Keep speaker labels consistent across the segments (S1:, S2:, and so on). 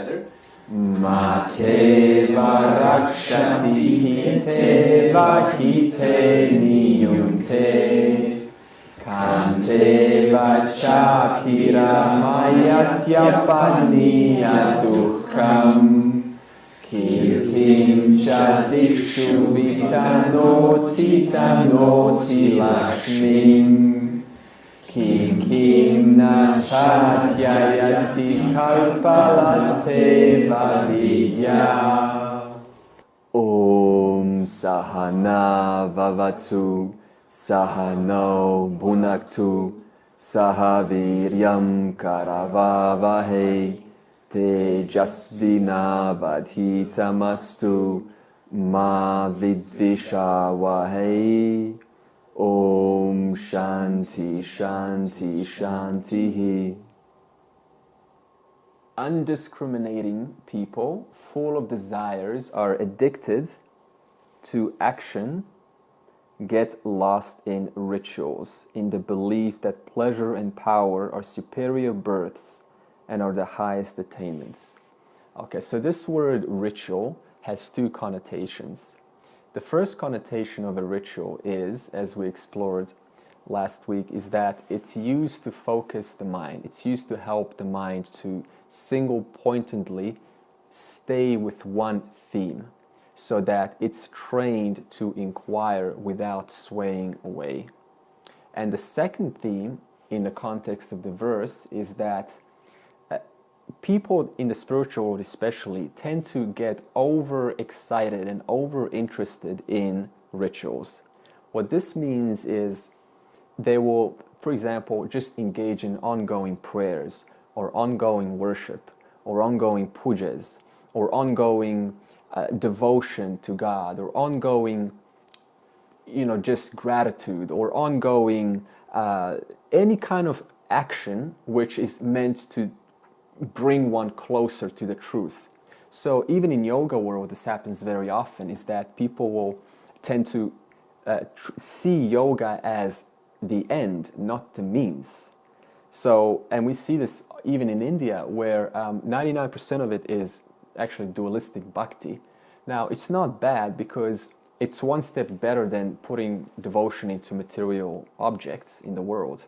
S1: together. Mateva rakshati hite vahite niyunte kante vachakira mayatyapaniya dukkam kirtim chadikshu vitanoti lakshmim Kim nasatyayati kalpalate vavidya. Om sahana vavatu sahano bhunaktu sahaviryam karavavahe tejasvina vadhitamastu ma vidvishavahe. Om Shanti Shanti Shanti. Undiscriminating people, full of desires, are addicted to action, get lost in rituals, in the belief that pleasure and power are superior births and are the highest attainments. Okay, so this word ritual has two connotations. The first connotation of a ritual is, as we explored last week, is that it's used to focus the mind. It's used to help the mind to single-pointedly stay with one theme so that it's trained to inquire without swaying away. And the second theme in the context of the verse is that people in the spiritual world especially tend to get over-excited and over-interested in rituals. What this means is they will, for example, just engage in ongoing prayers or ongoing worship or ongoing pujas or ongoing devotion to God or ongoing, just gratitude or ongoing any kind of action which is meant to bring one closer to the truth. So even in yoga world, this happens very often, is that people will tend to see yoga as the end, not the means. So, and we see this even in India, where 99% of it is actually dualistic bhakti. Now, it's not bad because it's one step better than putting devotion into material objects in the world.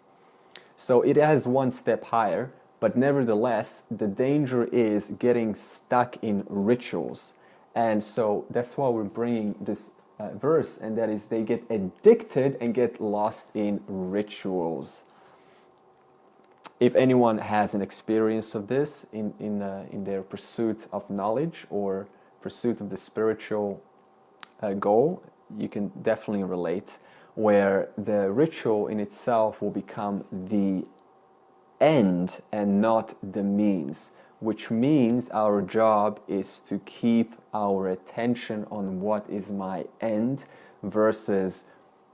S1: So it has one step higher. But nevertheless, the danger is getting stuck in rituals. And so that's why we're bringing this verse, and that is they get addicted and get lost in rituals. If anyone has an experience of this in their pursuit of knowledge or pursuit of the spiritual goal, you can definitely relate, where the ritual in itself will become the end and not the means, which means our job is to keep our attention on what is my end versus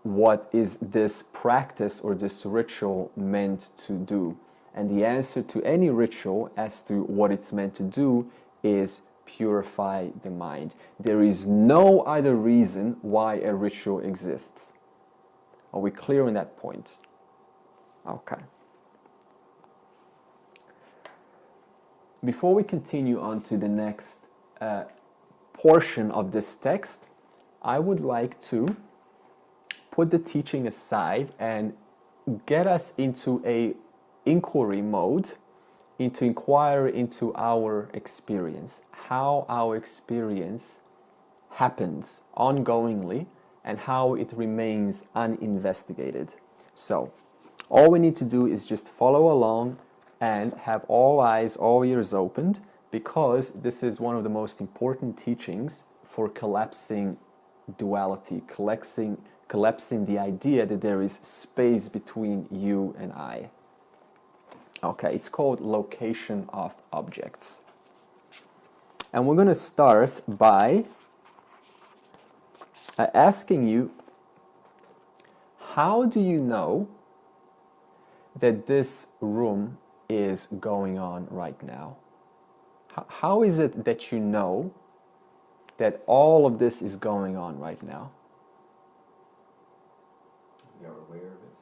S1: what is this practice or this ritual meant to do. And the answer to any ritual as to what it's meant to do is purify the mind. There is no other reason why a ritual exists. Are we clear on that point? Okay. Before we continue on to the next portion of this text, I would like to put the teaching aside and get us into a inquiry mode, into inquire into our experience, how our experience happens ongoingly and how it remains uninvestigated. So, all we need to do is just follow along and have all eyes, all ears opened, because this is one of the most important teachings for collapsing duality, collapsing the idea that there is space between you and I. Okay, it's called location of objects. And we're going to start by asking you, how do you know that this room is going on right now? How is it that you know that all of this is going on right now?
S2: You're aware of it.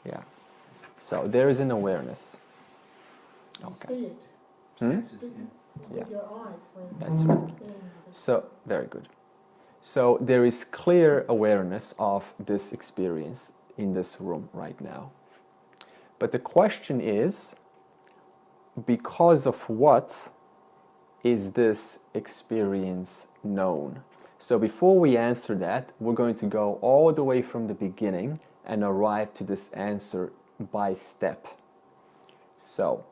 S1: Yeah. So there is an awareness. Okay.
S3: See it.
S2: Senses,
S3: with your eyes when
S1: That's
S3: you're
S1: right.
S3: seeing it.
S1: So, very good. So there is clear awareness of this experience in this room right now. But the question is, because of what is this experience known? So before we answer that, we're going to go all the way from the beginning and arrive to this answer by step. So,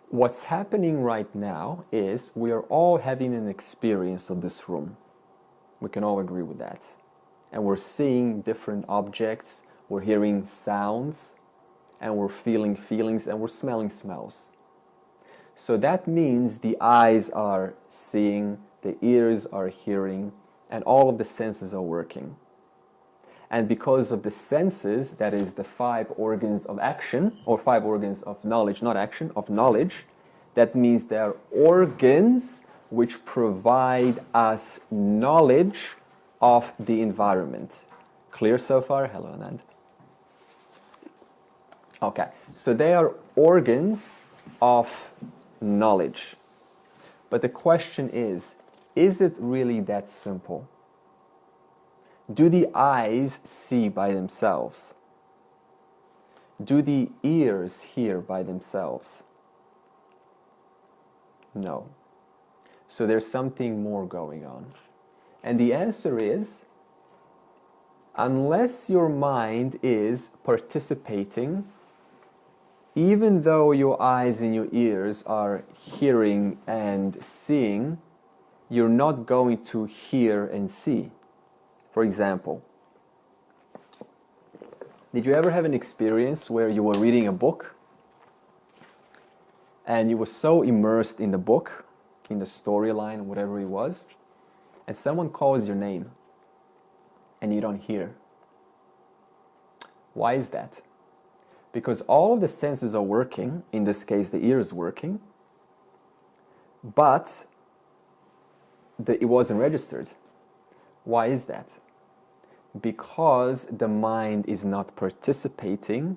S1: what's happening right now is we are all having an experience of this room. We can all agree with that. And we're seeing different objects, we're hearing sounds, and we're feeling feelings, and we're smelling smells. So that means the eyes are seeing, the ears are hearing, and all of the senses are working. And because of the senses, that is the 5 organs of action, or 5 organs of knowledge, not action, of knowledge, that means they are organs which provide us knowledge of the environment. Clear so far? Hello, Anand. Okay, so they are organs of knowledge. But the question is it really that simple? Do the eyes see by themselves? Do the ears hear by themselves? No. So there's something more going on. And the answer is, unless your mind is participating, even though your eyes and your ears are hearing and seeing, you're not going to hear and see. For example, did you ever have an experience where you were reading a book and you were so immersed in the book, in the storyline, whatever it was, and someone calls your name and you don't hear? Why is that? Because all of the senses are working, in this case the ear is working, but it wasn't registered. Why is that? Because the mind is not participating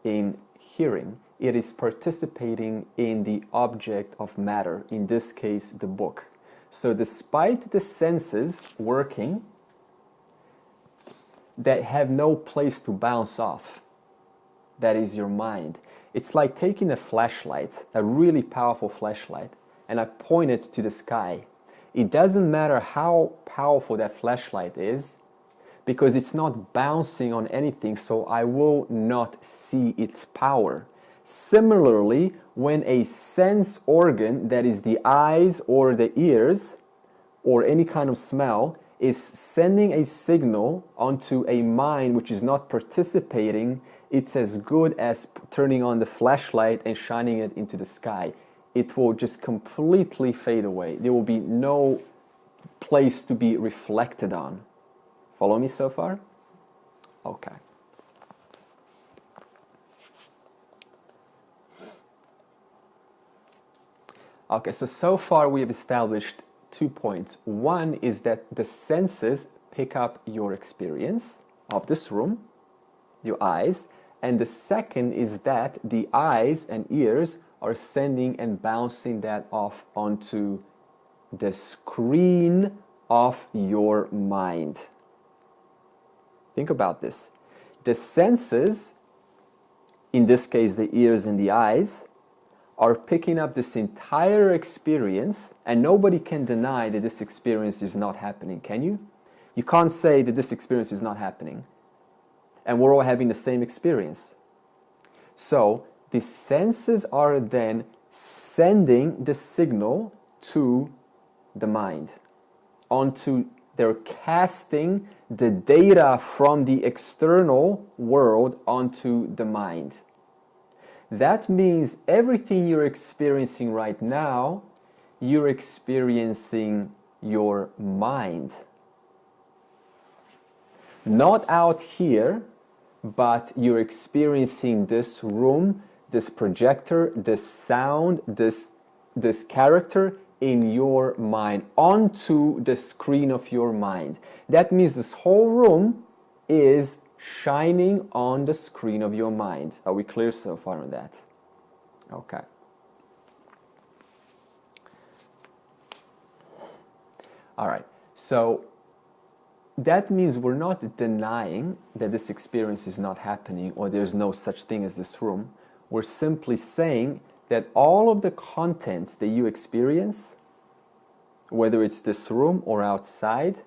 S1: in hearing. It is participating in the object of matter, in this case the book. So despite the senses working, they have no place to bounce off. That is your mind. It's like taking a flashlight, a really powerful flashlight, and I point it to the sky. It doesn't matter how powerful that flashlight is, because it's not bouncing on anything, so I will not see its power. Similarly, when a sense organ, that is the eyes or the ears, or any kind of smell, is sending a signal onto a mind which is not participating, it's as good as turning on the flashlight and shining it into the sky. It will just completely fade away. There will be no place to be reflected on. Follow me so far? Okay. Okay, so far we have established 2 points. One is that the senses pick up your experience of this room, your eyes, and the second is that the eyes and ears are sending and bouncing that off onto the screen of your mind. Think about this. The senses, in this case the ears and the eyes, are picking up this entire experience, and nobody can deny that this experience is not happening, can you? You can't say that this experience is not happening. And we're all having the same experience. So the senses are then sending the signal to the mind. They're casting the data from the external world onto the mind. That means everything you're experiencing right now, you're experiencing your mind. Not out here, but you're experiencing this room, this projector, this sound, this character in your mind, onto the screen of your mind. That means this whole room is shining on the screen of your mind. Are we clear so far on that? Okay. All right. So that means we're not denying that this experience is not happening or there's no such thing as this room. We're simply saying that all of the contents that you experience, whether it's this room or outside,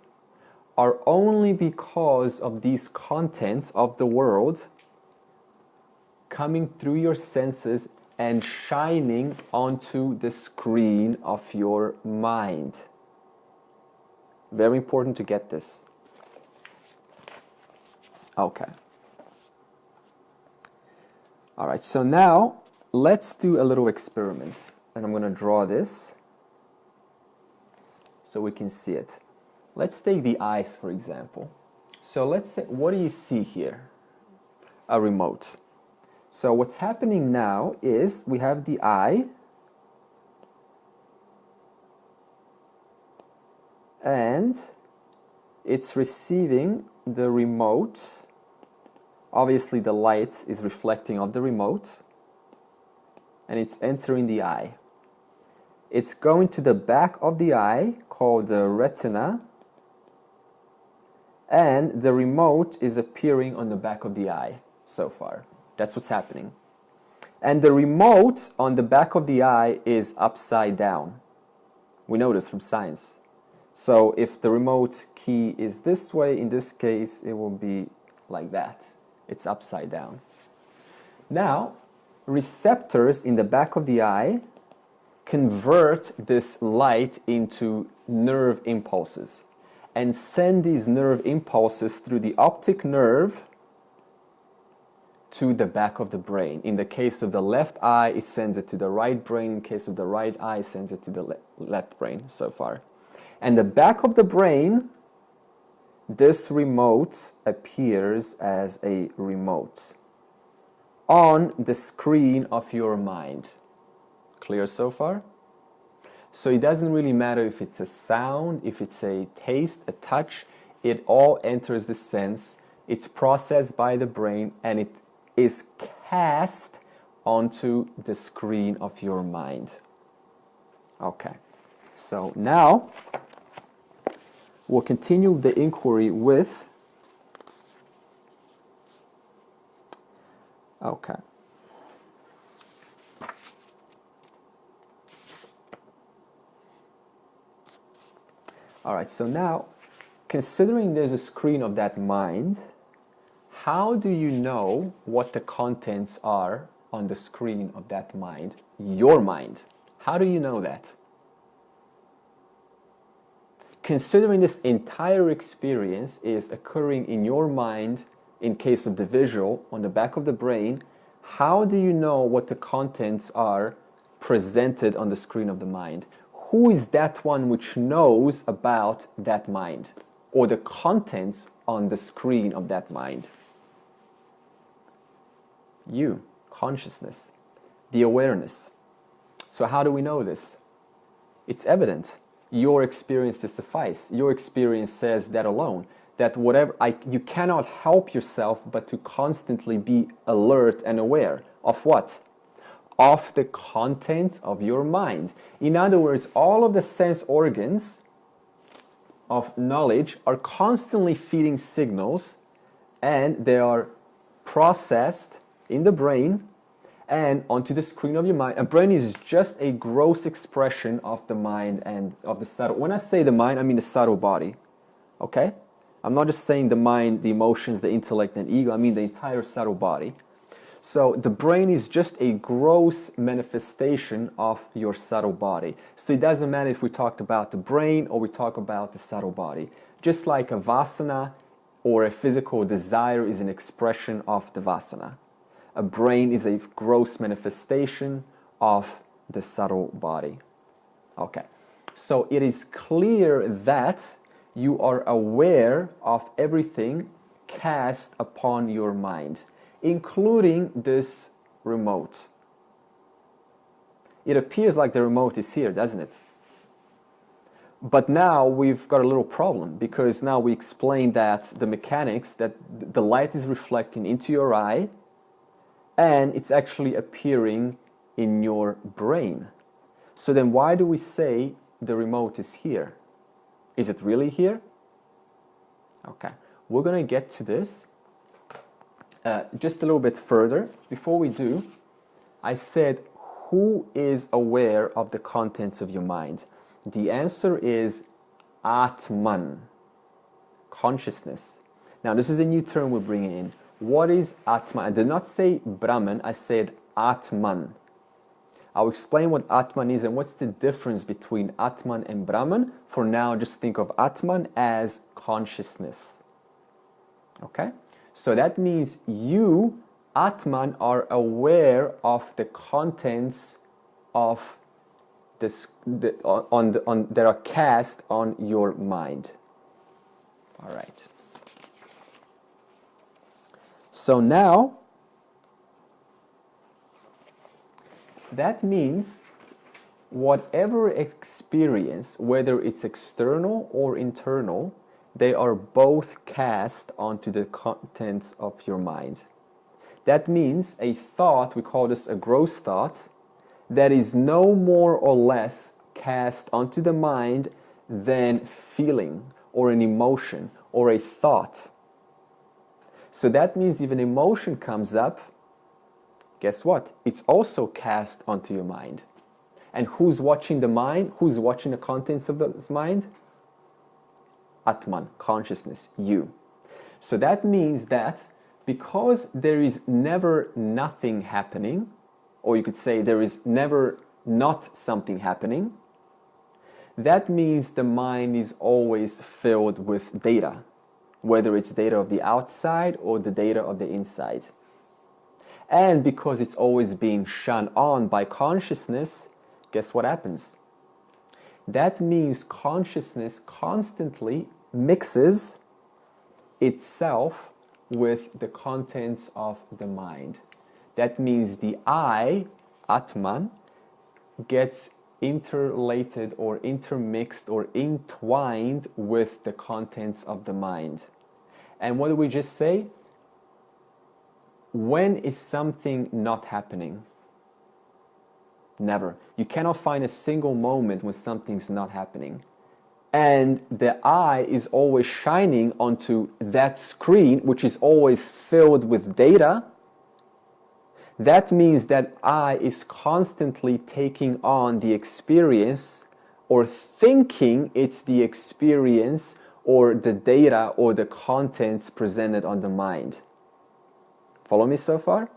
S1: are only because of these contents of the world coming through your senses and shining onto the screen of your mind. Very important to get this. Okay. All right, so now let's do a little experiment. And I'm going to draw this so we can see it. Let's take the eyes, for example. So let's say, what do you see here? A remote. So what's happening now is we have the eye, and it's receiving the remote. Obviously the light is reflecting off the remote, and it's entering the eye. It's going to the back of the eye, called the retina, and the remote is appearing on the back of the eye so far. That's what's happening. And the remote on the back of the eye is upside down. We know this from science. So if the remote key is this way, in this case, it will be like that. It's upside down. Now, receptors in the back of the eye convert this light into nerve impulses and send these nerve impulses through the optic nerve to the back of the brain. In the case of the left eye, it sends it to the right brain. In case of the right eye, it sends it to the left brain so far. And the back of the brain, this remote appears as a remote on the screen of your mind. Clear so far? So it doesn't really matter if it's a sound, if it's a taste, a touch, it all enters the sense, it's processed by the brain, and it is cast onto the screen of your mind. Okay, so now we'll continue the inquiry with, okay. All right, so now, considering there's a screen of that mind, how do you know what the contents are on the screen of that mind, your mind? How do you know that? Considering this entire experience is occurring in your mind, in case of the visual, on the back of the brain, how do you know what the contents are presented on the screen of the mind? Who is that one which knows about that mind or the contents on the screen of that mind? You, consciousness, the awareness. So how do we know this? It's evident. Your experiences suffice. Your experience says that alone. That you cannot help yourself but to constantly be alert and aware of what? Of the contents of your mind. In other words, all of the sense organs of knowledge are constantly feeding signals, and they are processed in the brain and onto the screen of your mind. A brain is just a gross expression of the mind and of the subtle. When I say the mind, I mean the subtle body. Okay? I'm not just saying the mind, the emotions, the intellect, and ego. I mean the entire subtle body. So the brain is just a gross manifestation of your subtle body. So it doesn't matter if we talked about the brain or we talk about the subtle body. Just like a vasana or a physical desire is an expression of the vasana. A brain is a gross manifestation of the subtle body. Okay, so it is clear that you are aware of everything cast upon your mind, including this remote. It appears like the remote is here, doesn't it? But now we've got a little problem, because now we explained that the mechanics, that the light is reflecting into your eye, and it's actually appearing in your brain. So then why do we say the remote is here? Is it really here? Okay, we're going to get to this just a little bit further. Before we do, I said, who is aware of the contents of your mind? The answer is Atman, consciousness. Now, this is a new term we're bringing in. What is Atman? I did not say Brahman, I said Atman. I'll explain what Atman is and what's the difference between Atman and Brahman. For now, just think of Atman as consciousness. Okay? So that means you, Atman, are aware of the contents of this, that are cast on your mind. All right. So now, that means whatever experience, whether it's external or internal, they are both cast onto the contents of your mind. That means a thought, we call this a gross thought, that is no more or less cast onto the mind than feeling or an emotion or a thought. So that means if an emotion comes up, guess what? It's also cast onto your mind. And who's watching the mind? Who's watching the contents of this mind? Atman, consciousness, you. So that means that because there is never nothing happening, or you could say there is never not something happening, that means the mind is always filled with data, whether it's data of the outside or the data of the inside. And because it's always being shone on by consciousness, guess what happens? That means consciousness constantly mixes itself with the contents of the mind. That means the I, Atman, gets interrelated or intermixed or entwined with the contents of the mind. And what do we just say? When is something not happening? Never. You cannot find a single moment when something's not happening. And the eye is always shining onto that screen, which is always filled with data. That means that eye is constantly taking on the experience or thinking it's the experience or the data or the contents presented on the mind. Follow me so far?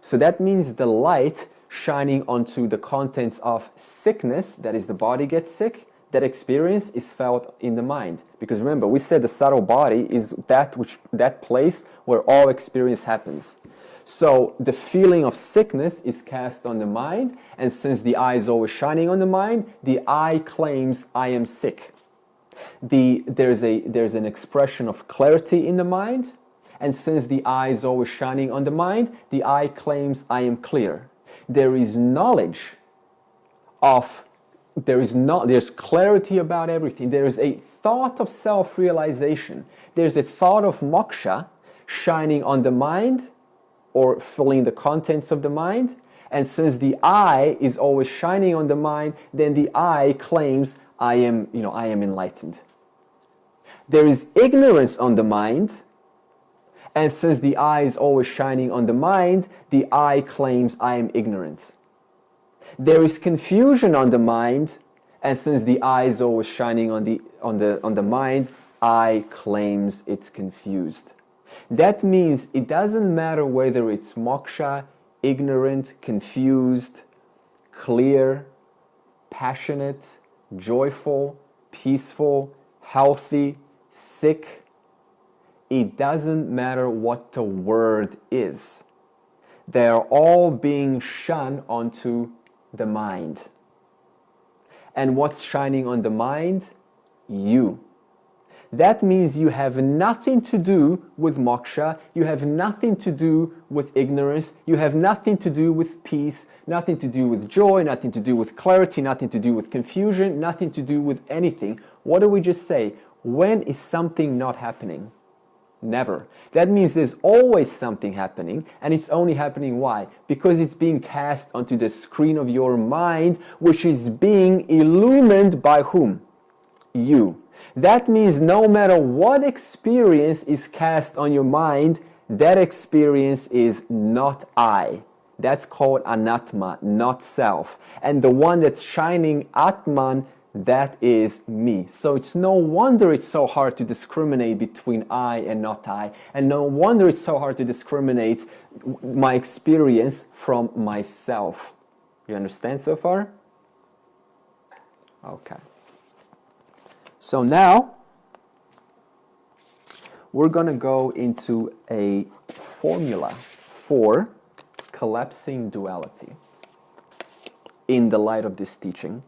S1: So that means the light shining onto the contents of sickness, that is the body gets sick, that experience is felt in the mind. Because remember, we said the subtle body is that place where all experience happens. So the feeling of sickness is cast on the mind, and since the eye is always shining on the mind, the eye claims I am sick. There's an expression of clarity in the mind, and since the eye is always shining on the mind, the eye claims I am clear. There is knowledge there's clarity about everything. There is a thought of self-realization. There's a thought of moksha shining on the mind or filling the contents of the mind. And since the eye is always shining on the mind, then the eye claims I am enlightened. There is ignorance on the mind. And since the eye is always shining on the mind, the eye claims I am ignorant. There is confusion on the mind, and since the eye is always shining on the mind, eye claims it's confused. That means it doesn't matter whether it's moksha, ignorant, confused, clear, passionate, joyful, peaceful, healthy, sick. It doesn't matter what the word is. They are all being shone onto the mind. And what's shining on the mind? You. That means you have nothing to do with moksha, you have nothing to do with ignorance, you have nothing to do with peace, nothing to do with joy, nothing to do with clarity, nothing to do with confusion, nothing to do with anything. What do we just say? When is something not happening? Never. That means there's always something happening, and it's only happening why? Because it's being cast onto the screen of your mind, which is being illumined by whom? You. That means no matter what experience is cast on your mind, that experience is not I. That's called anatma, not self. And the one that's shining Atman, that is me. So it's no wonder it's so hard to discriminate between I and not I. And no wonder it's so hard to discriminate my experience from myself. You understand so far? Okay. So now we're going to go into a formula for collapsing duality in the light of this teaching.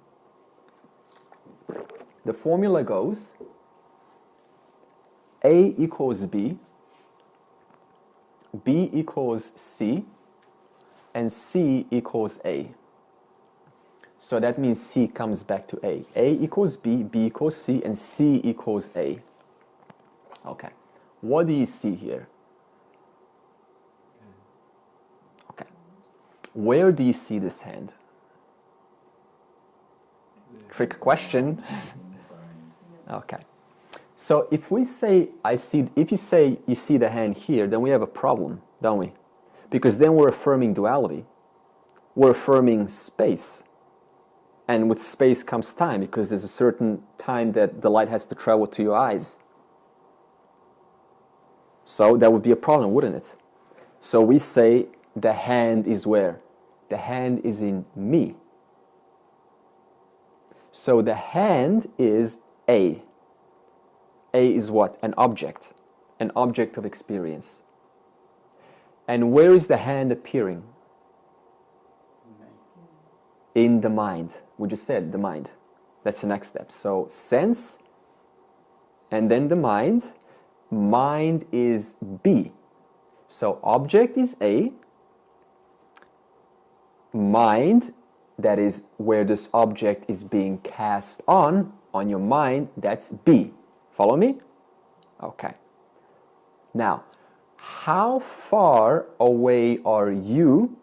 S1: The formula goes A equals B, B equals C, and C equals A. So that means C comes back to A. A equals B, B equals C, and C equals A. Okay. What do you see here? Okay. Where do you see this hand? Trick question. Okay. So if we say if you say you see the hand here, then we have a problem, don't we? Because then we're affirming duality. We're affirming space. And with space comes time, because there's a certain time that the light has to travel to your eyes. So that would be a problem, wouldn't it? So we say the hand is where? The hand is in me. So the hand is A. A is what? An object of experience. And where is the hand appearing? In the mind. We just said the mind. That's the next step. So sense, and then the mind. Mind is B. So object is A. Mind, that is where this object is being cast on your mind, that's B. Follow me? Okay. Now, how far away are you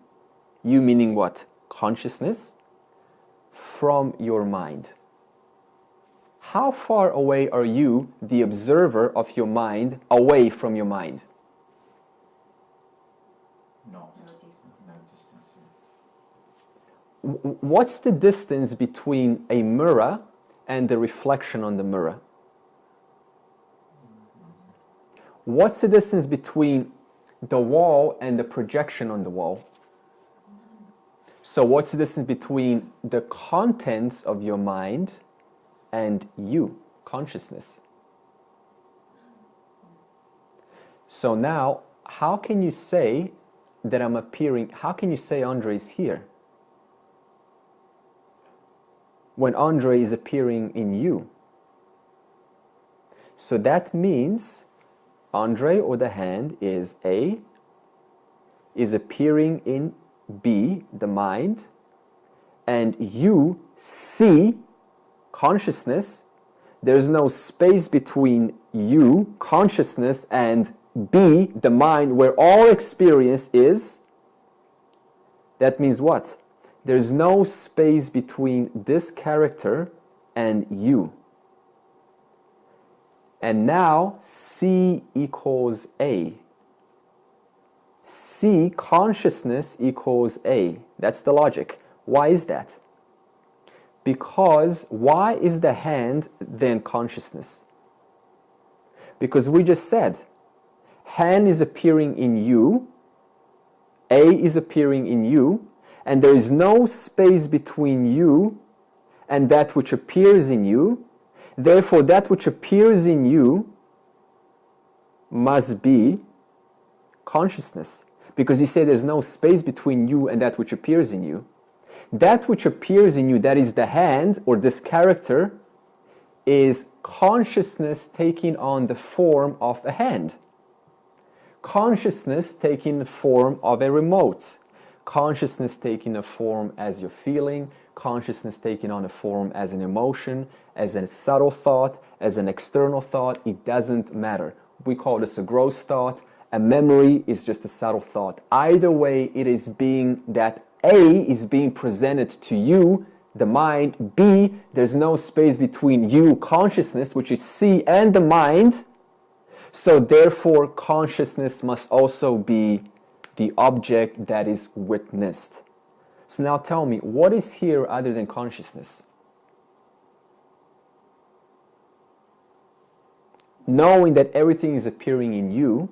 S1: meaning what? Consciousness, from your mind? How far away are you, the observer of your mind, away from your mind?
S2: No distance.
S1: What's the distance between a mirror and the reflection on the mirror? What's the distance between the wall and the projection on the wall? So what's the distance between the contents of your mind and you, consciousness? So now, how can you say that I'm appearing, how can you say Andre is here when Andre is appearing in you? So that means Andre, or the hand, is A, is appearing in B, the mind, and you, C, consciousness. There's no space between you, consciousness, and B, the mind, where all experience is. That means what? There's no space between this character and you. And now C equals A. C, consciousness, equals A. That's the logic. Why is that? Because why is the hand then consciousness? Because we just said, hand is appearing in you, A is appearing in you, and there is no space between you and that which appears in you. Therefore, that which appears in you must be consciousness. Because you say there's no space between you and that which appears in you. That which appears in you, that is the hand, or this character, is consciousness taking on the form of a hand. Consciousness taking the form of a remote. Consciousness taking a form as you're feeling. Consciousness taking on a form as an emotion, as a subtle thought, as an external thought. It doesn't matter. We call this a gross thought. A memory is just a subtle thought. Either way, it is being that A is being presented to you, the mind. B, there's no space between you, consciousness, which is C, and the mind. So therefore, consciousness must also be the object that is witnessed. So now tell me, what is here other than consciousness? Knowing that everything is appearing in you,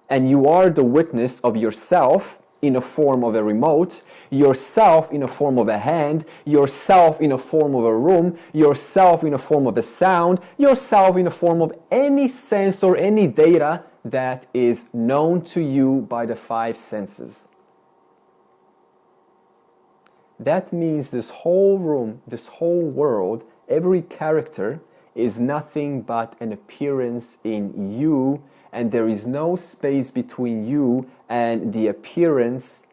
S1: and you are the witness of yourself in a form of a remote, yourself in a form of a hand, yourself in a form of a room, yourself in a form of a sound, yourself in a form of any sense or any data that is known to you by the five senses. That means this whole room, this whole world, every character is nothing but an appearance in you, and there is no space between you and the appearance,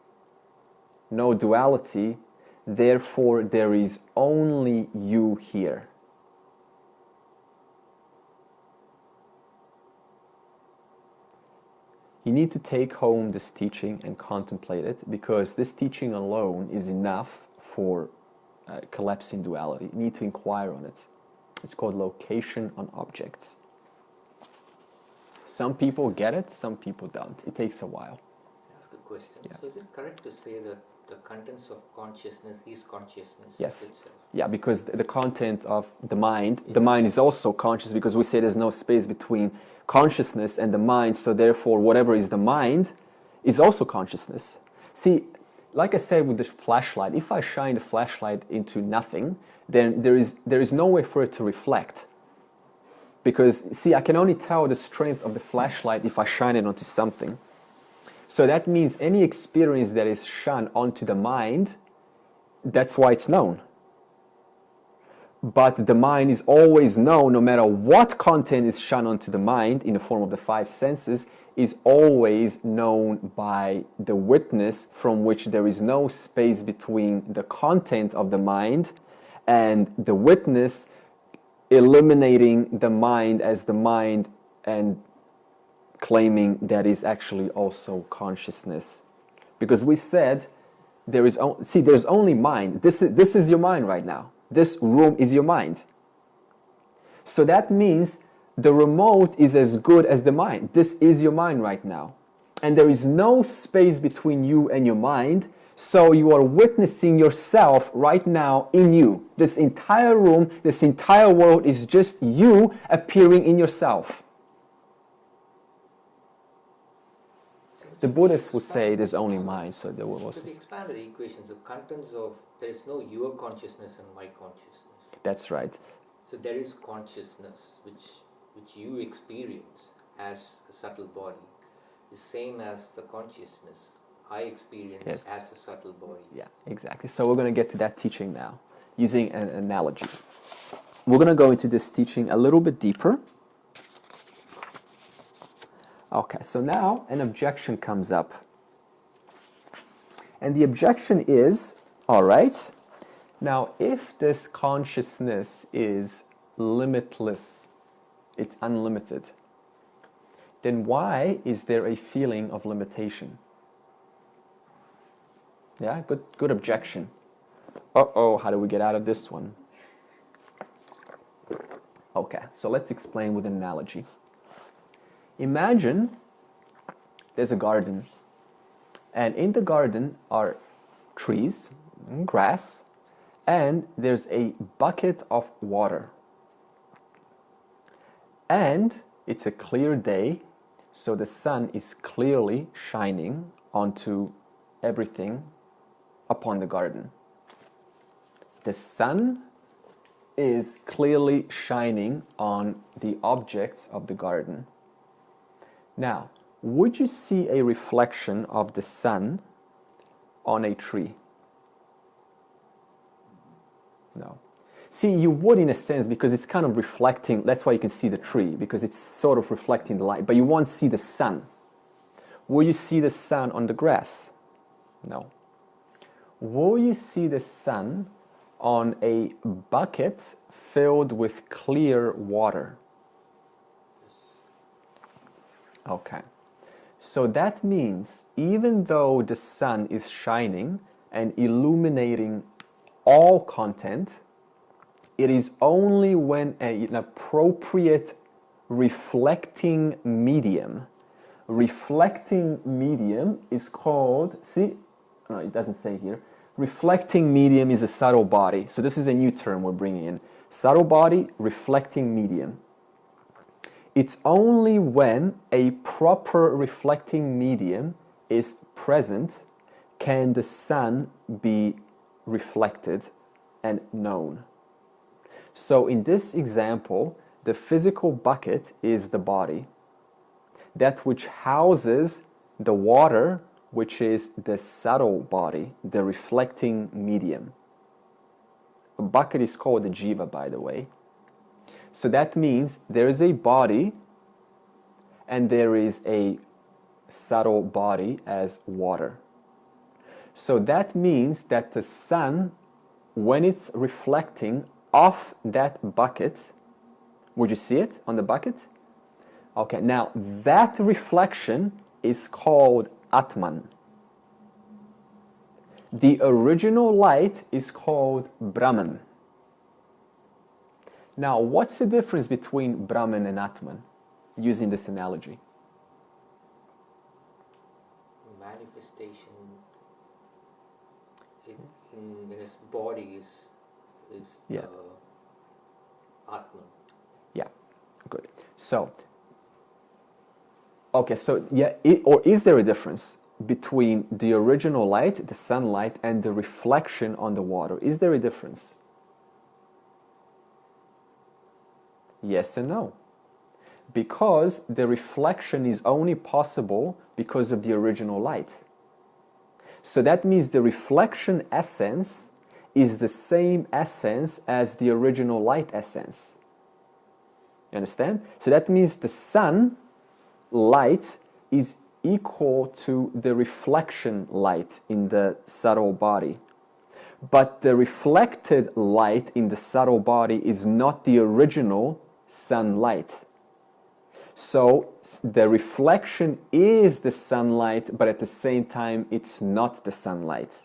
S1: no duality. Therefore, there is only you here. You need to take home this teaching and contemplate it, because this teaching alone is enough for collapsing duality. You need to inquire on it. It's called location on objects. Some people get it, some people don't. It takes a while.
S3: That's a good question.
S1: Yeah.
S3: So is it correct to say that the contents of consciousness is consciousness
S1: Yes.
S3: itself?
S1: Yeah, because the content of the mind is also conscious, because we say there's no space between consciousness and the mind, so therefore whatever is the mind is also consciousness. See, like I said with the flashlight, if I shine the flashlight into nothing, then there is no way for it to reflect. Because, see, I can only tell the strength of the flashlight if I shine it onto something. So that means any experience that is shone onto the mind, that's why it's known. But the mind is always known, no matter what content is shone onto the mind in the form of the five senses, is always known by the witness, from which there is no space between the content of the mind and the witness, eliminating the mind as the mind and claiming that is actually also consciousness. Because we said there's only mind. This is your mind right now. This room is your mind. So that means the remote is as good as the mind. This is your mind right now. And there is no space between you and your mind. So you are witnessing yourself right now in you. This entire room, this entire world is just you appearing in yourself. The Buddhists would say there's only mind, so there was.
S3: So to expand the equation, the contents of there is no your consciousness and my consciousness.
S1: That's right.
S3: So there is consciousness which you experience as a subtle body, the same as the consciousness I experience as a subtle body.
S1: Yeah, exactly. So we're going to get to that teaching now, using an analogy. We're going to go into this teaching a little bit deeper. Okay, so now an objection comes up. And the objection is, all right, now if this consciousness is limitless, it's unlimited, then why is there a feeling of limitation? Yeah, good objection. Uh-oh, how do we get out of this one? Okay, so let's explain with an analogy. Imagine there's a garden, and in the garden are trees, grass, and there's a bucket of water. And it's a clear day, so the sun is clearly shining onto everything upon the garden. The sun is clearly shining on the objects of the garden. Now, would you see a reflection of the sun on a tree? No. See, you would in a sense, because it's kind of reflecting, that's why you can see the tree, because it's sort of reflecting the light, but you won't see the sun. Will you see the sun on the grass? No. Will you see the sun on a bucket filled with clear water? Okay. So that means even though the sun is shining and illuminating all content. It is only when an appropriate reflecting medium is called, see, no, it doesn't say here. Reflecting medium is a subtle body. So this is a new term we're bringing in. Subtle body, reflecting medium. It's only when a proper reflecting medium is present can the sun be reflected and known. So in this example, the physical bucket is the body, that which houses the water, which is the subtle body, the reflecting medium. A bucket is called the jiva, by the way. So that means there is a body and there is a subtle body as water. So that means that the sun, when it's reflecting off that bucket, would you see it on the bucket? Okay, now that reflection is called Atman. The original light is called Brahman. Now, what's the difference between Brahman and Atman, using this analogy?
S3: Manifestation in his body is
S1: yeah.
S3: Atman.
S1: Yeah, good. So, okay, so yeah, or is there a difference between the original light, the sunlight, and the reflection on the water? Is there a difference? Yes and no. Because the reflection is only possible because of the original light. So that means the reflection essence is the same essence as the original light essence. You understand? So that means the sun light is equal to the reflection light in the subtle body. But the reflected light in the subtle body is not the original sunlight. So the reflection is the sunlight, but at the same time it's not the sunlight.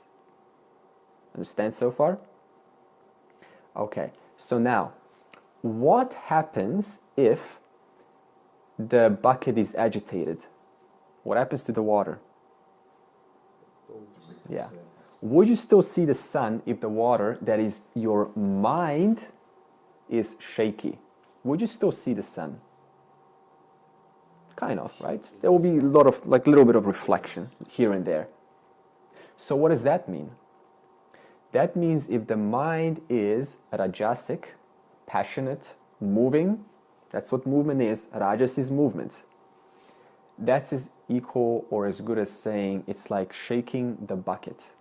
S1: Understand so far? Okay, so now, what happens if the bucket is agitated? What happens to the water? Yeah. Would you still see the sun if the water, that is your mind, is shaky? Would you still see the sun? Kind of, right? There will be a lot of, like, little bit of reflection here and there. So what does that mean? That means if the mind is rajasic, passionate, moving, that's what movement is. Rajas is movement. That's as equal or as good as saying it's like shaking the bucket.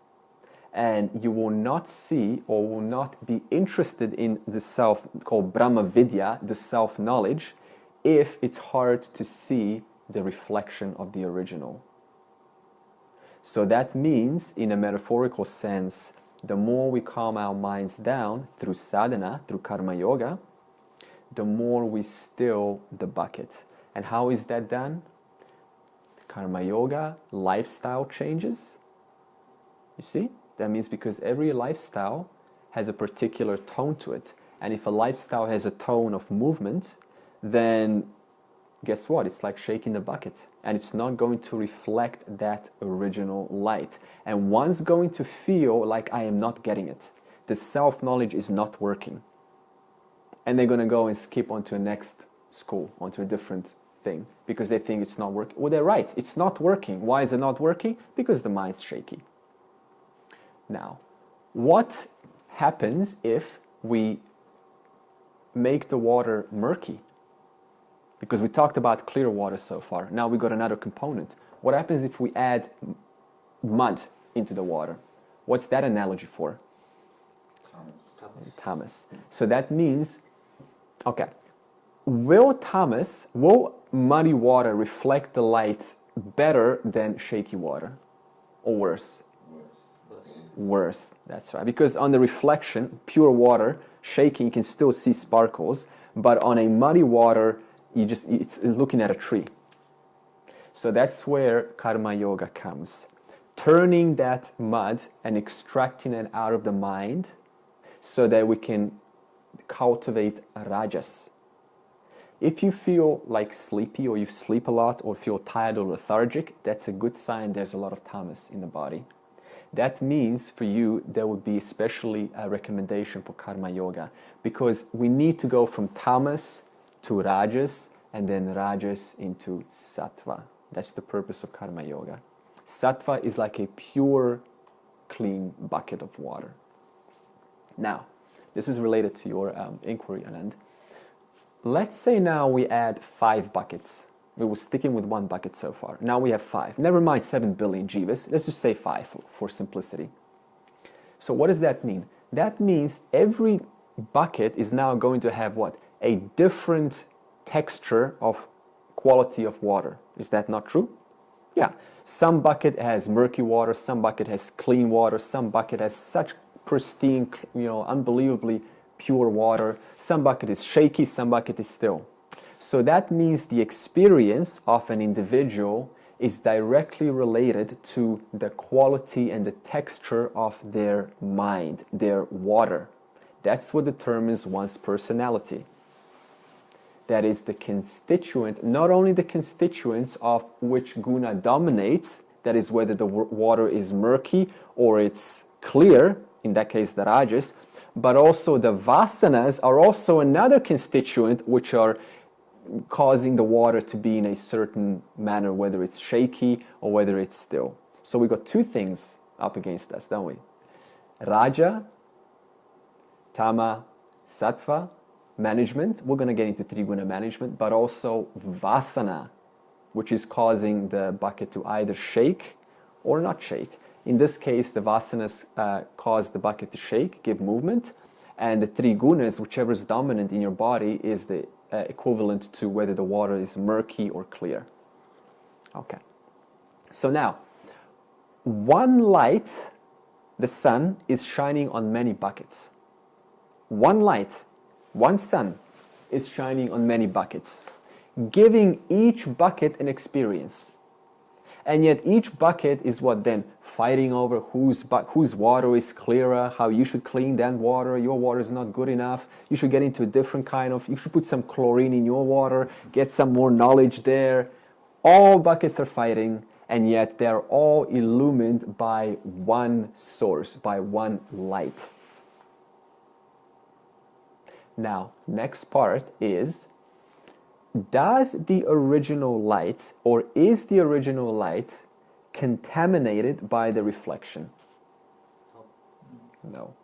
S1: And you will not see or will not be interested in the self, called Brahma Vidya, the self-knowledge, if it's hard to see the reflection of the original. So that means, in a metaphorical sense, the more we calm our minds down through sadhana, through karma yoga, the more we still the bucket. And how is that done? Karma yoga, lifestyle changes. You see? That means because every lifestyle has a particular tone to it. And if a lifestyle has a tone of movement, then guess what? It's like shaking the bucket. And it's not going to reflect that original light. And one's going to feel like I am not getting it. The self-knowledge is not working. And they're going to go and skip onto a next school, onto a different thing, because they think it's not working. Well, they're right. It's not working. Why is it not working? Because the mind's shaky. Now, what happens if we make the water murky? Because we talked about clear water so far. Now we got another component. What happens if we add mud into the water? What's that analogy for? Tamas. So that means, okay, will muddy water reflect the light better than shaky water? Or worse? Worse, that's right. Because on the reflection, pure water, shaking, you can still see sparkles. But on a muddy water, it's looking at a tree. So that's where karma yoga comes. Turning that mud and extracting it out of the mind so that we can cultivate rajas. If you feel like sleepy, or you sleep a lot, or feel tired or lethargic, that's a good sign there's a lot of tamas in the body. That means for you there would be especially a recommendation for karma yoga, because we need to go from tamas to rajas, and then rajas into sattva. That's the purpose of karma yoga. Sattva is like a pure, clean bucket of water. Now, this is related to your inquiry, Anand. Let's say now we add 5 buckets. We were sticking with 1 bucket so far. Now we have 5. Never mind 7 billion jivas. Let's just say 5 for simplicity. So what does that mean? That means every bucket is now going to have what? A different texture of quality of water. Is that not true? Yeah. Some bucket has murky water, some bucket has clean water, some bucket has such pristine, unbelievably pure water. Some bucket is shaky, some bucket is still. So that means the experience of an individual is directly related to the quality and the texture of their mind, their water. That's what determines one's personality. That is the constituent, not only the constituents of which guna dominates, that is whether the water is murky or it's clear, in that case the rajas, but also the vasanas are also another constituent which are causing the water to be in a certain manner, whether it's shaky or whether it's still. So we got 2 things up against us, don't we? Raja, Tama, Sattva, management. We're going to get into 3 guna management, but also vasana, which is causing the bucket to either shake or not shake. In this case, the vasanas cause the bucket to shake, give movement, and the 3 gunas, whichever is dominant in your body, is the equivalent to whether the water is murky or clear. Okay. So now, one light, the sun, is shining on many buckets. One light, one sun, is shining on many buckets, giving each bucket an experience. And yet each bucket is what then? Fighting over whose water is clearer, how you should clean that water, your water is not good enough, you should get into a different you should put some chlorine in your water, get some more knowledge there. All buckets are fighting, and yet they're all illumined by one source, by one light. Now, next part is, does the original light, or is the original light contaminated by the reflection? No.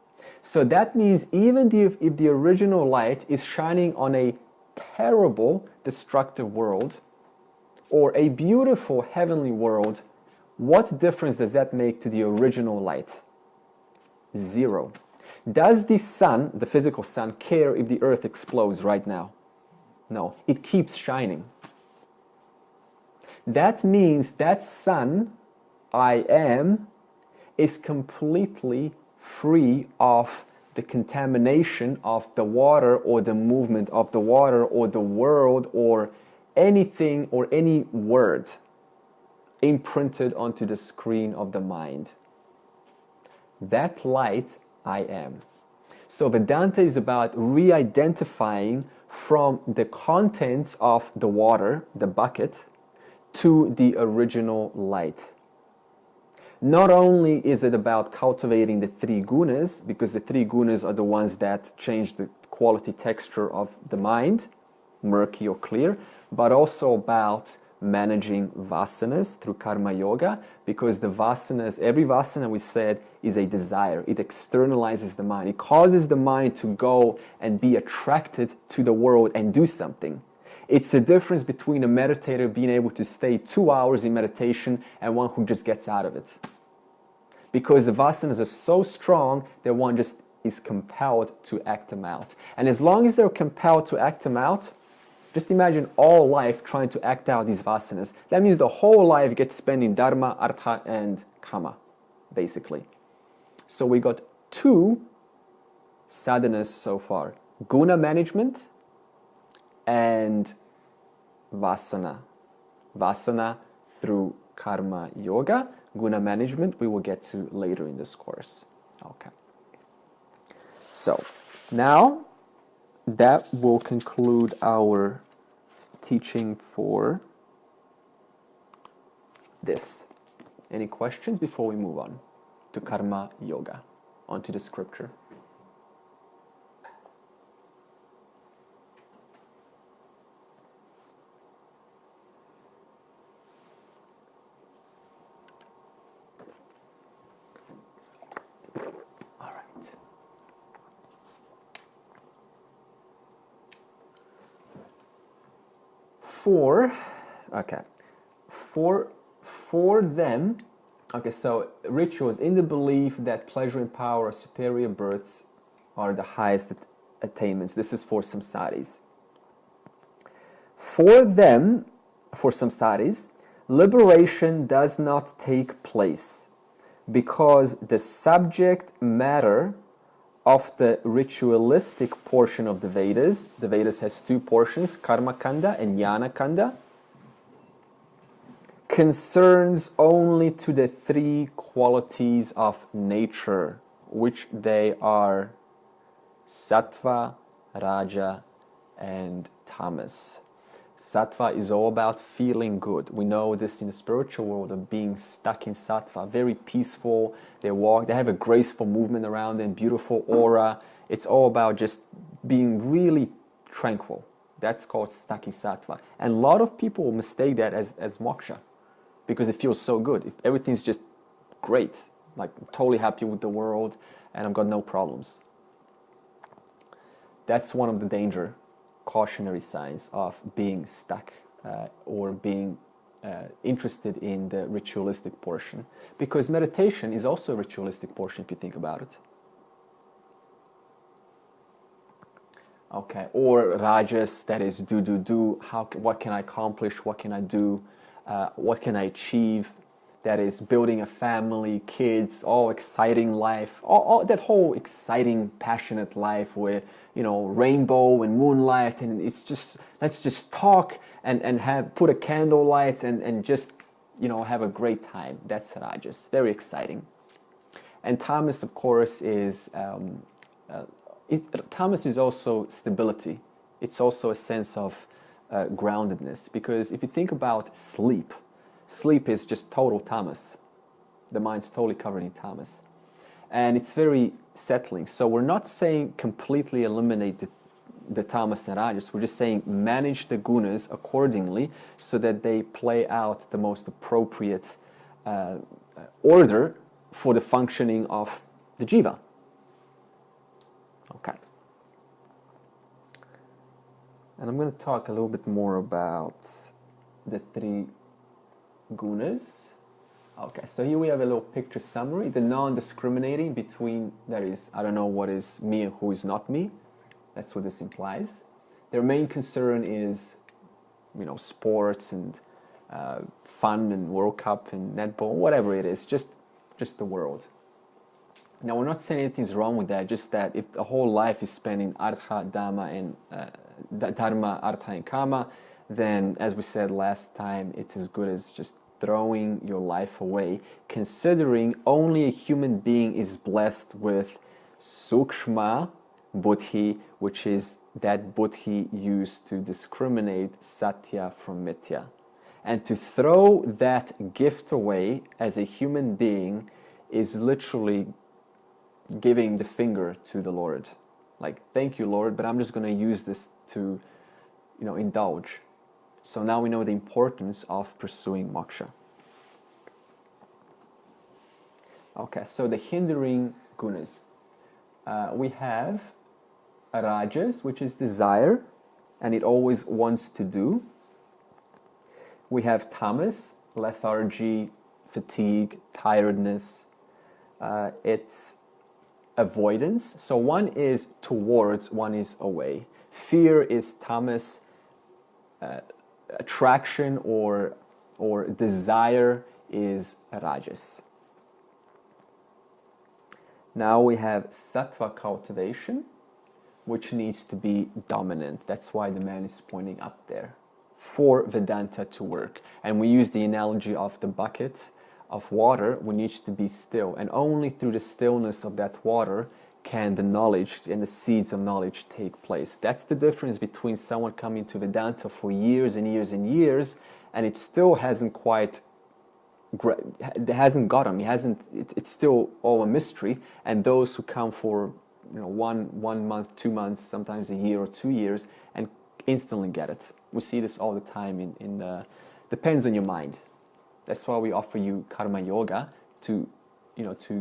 S1: So that means even if the original light is shining on a terrible, destructive world, or a beautiful heavenly world, what difference does that make to the original light? 0. Does the sun, the physical sun, care if the earth explodes right now? No, it keeps shining. That means that sun, I am, is completely free of the contamination of the water, or the movement of the water, or the world, or anything, or any word imprinted onto the screen of the mind. That light, I am. So Vedanta is about re-identifying from the contents of the water, the bucket, to the original light. Not only is it about cultivating the 3 gunas, because the 3 gunas are the ones that change the quality texture of the mind, murky or clear, but also about managing vasanas through karma yoga, because the vasanas, every vasana we said is a desire. It externalizes the mind. It causes the mind to go and be attracted to the world and do something. It's the difference between a meditator being able to stay 2 hours in meditation and one who just gets out of it. Because the vasanas are so strong that one just is compelled to act them out. And as long as they're compelled to act them out, just imagine all life trying to act out these vasanas. That means the whole life gets spent in dharma, artha, and kama, basically. So we got 2 sadhanas so far. Guna management and vasana. Vasana through karma yoga. Guna management we will get to later in this course. Okay. So now that will conclude our teaching for this. Any questions before we move on to Karma Yoga, onto the scripture? All right. For them, okay, so rituals in the belief that pleasure and power or superior births are the highest attainments. This is for samsaris. For them, for samsaris, liberation does not take place because the subject matter of the ritualistic portion of the Vedas has two portions, Karma Kanda and Jnana Kanda, concerns only to the three qualities of nature, which they are Sattva, Raja, and Tamas. Sattva is all about feeling good. We know this in the spiritual world of being stuck in Sattva, very peaceful. They walk, they have a graceful movement around them, beautiful aura. It's all about just being really tranquil. That's called stuck in Sattva. And a lot of people mistake that as moksha, because it feels so good. If everything's just great, like I'm totally happy with the world and I've got no problems. That's one of the cautionary signs of being stuck or being interested in the ritualistic portion. Because meditation is also a ritualistic portion if you think about it. Okay, or rajas, that is do. What can I accomplish? What can I do? What can I achieve? That is building a family, kids, all exciting life, all that whole exciting, passionate life where, you know, rainbow and moonlight, and it's just, let's just talk and put a candlelight and just, you know, have a great time. That's rajas, very exciting. And tamas, of course, is tamas is also stability. It's also a sense of groundedness, because if you think about sleep is just total tamas. The mind's totally covered in tamas. And it's very settling. So we're not saying completely eliminate the tamas and rajas. We're just saying manage the gunas accordingly so that they play out the most appropriate order for the functioning of the jiva. Okay. And I'm going to talk a little bit more about the three gunas. Okay, so here we have a little picture summary. The non-discriminating between, that is, I don't know what is me and who is not me. That's what this implies. Their main concern is, you know, sports and fun and World Cup and netball, whatever it is, just the world. Now, we're not saying anything's wrong with that, just that if the whole life is spent in artha, dharma, artha, and kama, then, as we said last time, it's as good as just throwing your life away, considering only a human being is blessed with sukshma buddhi, which is that buddhi used to discriminate satya from mithya. And to throw that gift away as a human being is literally giving the finger to the Lord. Like, thank you, Lord, but I'm just going to use this to, you know, indulge. So now we know the importance of pursuing moksha. Okay, so the hindering gunas. We have rajas, which is desire, and it always wants to do. We have tamas, lethargy, fatigue, tiredness. It's avoidance. So one is towards, one is away. Fear is tamas. Attraction or desire is rajas. Now we have sattva cultivation, which needs to be dominant. That's why the man is pointing up there, for Vedanta to work. And we use the analogy of the bucket of water, which needs to be still. And only through the stillness of that water can the knowledge and the seeds of knowledge take place. That's the difference between someone coming to Vedanta for years and years and years, and it still hasn't quite, it hasn't got him. It's still all a mystery. And those who come for 1 month, 2 months, sometimes a year or 2 years, and instantly get it. We see this all the time. Depends on your mind. That's why we offer you karma yoga to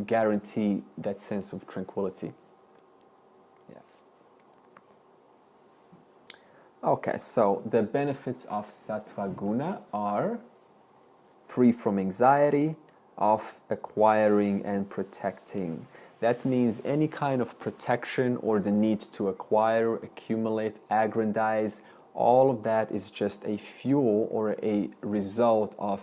S1: guarantee that sense of tranquility. Yeah. Okay, so the benefits of sattva guna are free from anxiety, of acquiring and protecting. That means any kind of protection or the need to acquire, accumulate, aggrandize, all of that is just a fuel or a result of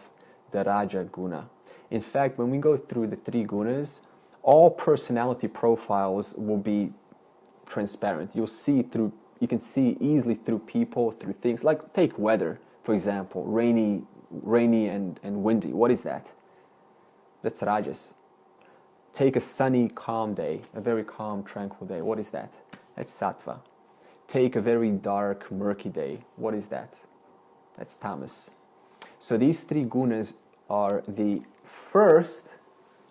S1: the Raja guna. In fact, when we go through the 3 gunas, all personality profiles will be transparent. You can see easily through people, through things. Like take weather, for example, rainy and windy. What is that? That's Rajas. Take a sunny, calm day, a very calm, tranquil day. What is that? That's Sattva. Take a very dark, murky day. What is that? That's Tamas. So these 3 gunas are the first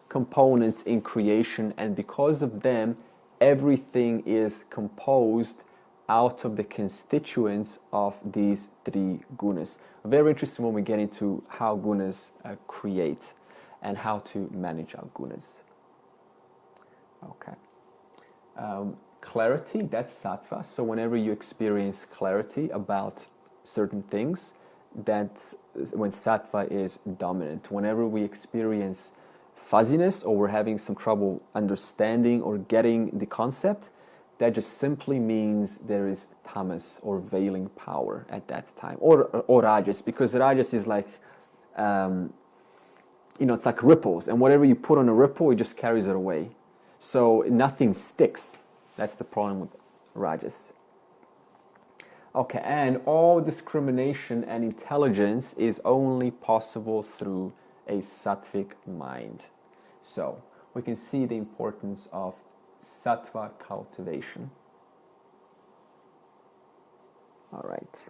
S1: components in creation, and because of them, everything is composed out of the constituents of these 3 gunas. Very interesting when we get into how gunas create and how to manage our gunas. Okay. Clarity, that's sattva. So whenever you experience clarity about certain things, that's when sattva is dominant. Whenever we experience fuzziness or we're having some trouble understanding or getting the concept, that just simply means there is tamas or veiling power at that time, or rajas, because rajas is like it's like ripples, and whatever you put on a ripple, it just carries it away, so nothing sticks. That's the problem with rajas. Okay, and all discrimination and intelligence is only possible through a sattvic mind. So we can see the importance of sattva cultivation. All right.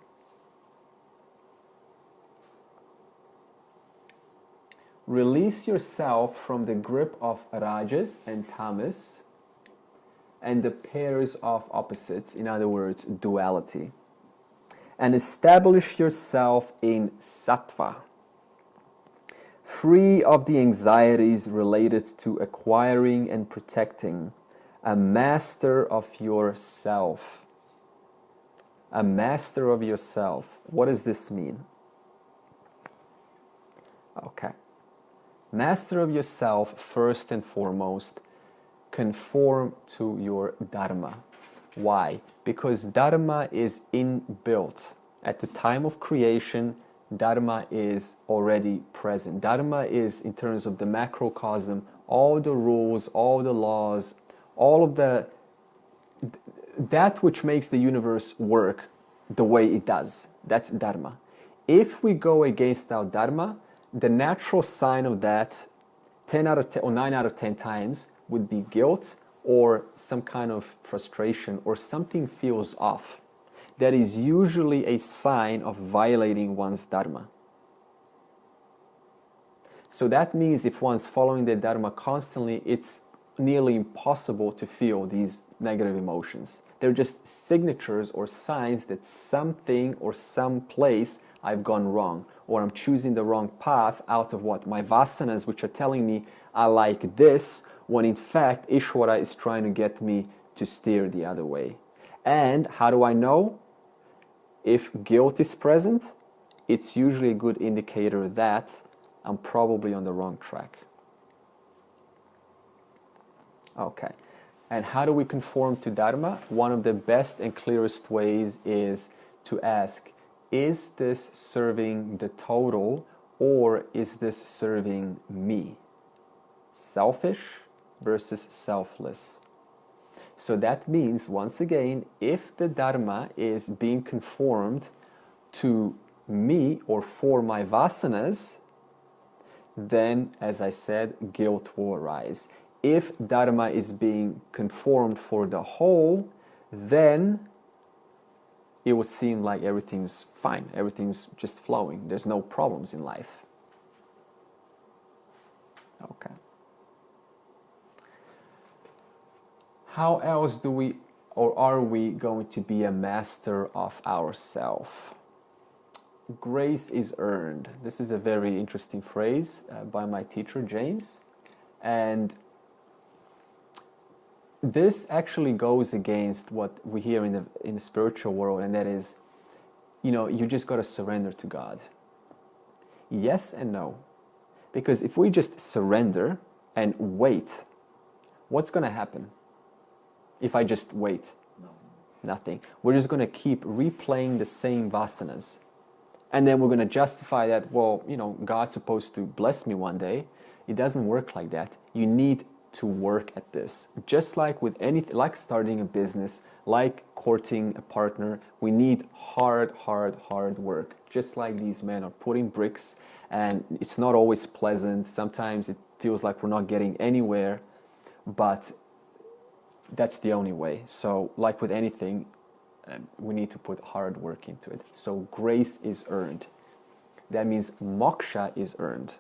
S1: Release yourself from the grip of rajas and tamas and the pairs of opposites, in other words, duality, and establish yourself in sattva, free of the anxieties related to acquiring and protecting, a master of yourself. A master of yourself. What does this mean? Okay. Master of yourself, first and foremost, conform to your dharma. Why? Because dharma is inbuilt. At the time of creation, dharma is already present. Dharma is, in terms of the macrocosm, all the rules, all the laws, all of that which makes the universe work the way it does. That's dharma. If we go against our dharma, the natural sign of that 10 out of 10 or 9 out of 10 times would be guilt or some kind of frustration or something feels off. That is usually a sign of violating one's dharma. So that means if one's following the dharma constantly, it's nearly impossible to feel these negative emotions. They're just signatures or signs that something or some place I've gone wrong, or I'm choosing the wrong path out of what? My vasanas, which are telling me I like this, when in fact Ishvara is trying to get me to steer the other way. And how do I know? If guilt is present, it's usually a good indicator that I'm probably on the wrong track. Okay. And how do we conform to Dharma? One of the best and clearest ways is to ask, is this serving the total or is this serving me? Selfish versus selfless. So that means, once again, if the Dharma is being conformed to me or for my vasanas, then, as I said, guilt will arise. if Dharma is being conformed for the whole, then it would seem like everything's fine, everything's just flowing, there's no problems in life. Okay. How else do we, or are we going to be a master of ourself? Grace is earned. This is a very interesting phrase by my teacher, James. And this actually goes against what we hear in the spiritual world, and that is, you just got to surrender to God. Yes and no. Because if we just surrender and wait, what's going to happen? If I just wait? Nothing. We're just going to keep replaying the same vasanas. And then we're going to justify that, well, God's supposed to bless me one day. It doesn't work like that. You need to work at this. Just like with anything, like starting a business, like courting a partner, we need hard work. Just like these men are putting bricks, and it's not always pleasant. Sometimes it feels like we're not getting anywhere, but that's the only way. So like with anything, we need to put hard work into it. So grace is earned. That means moksha is earned.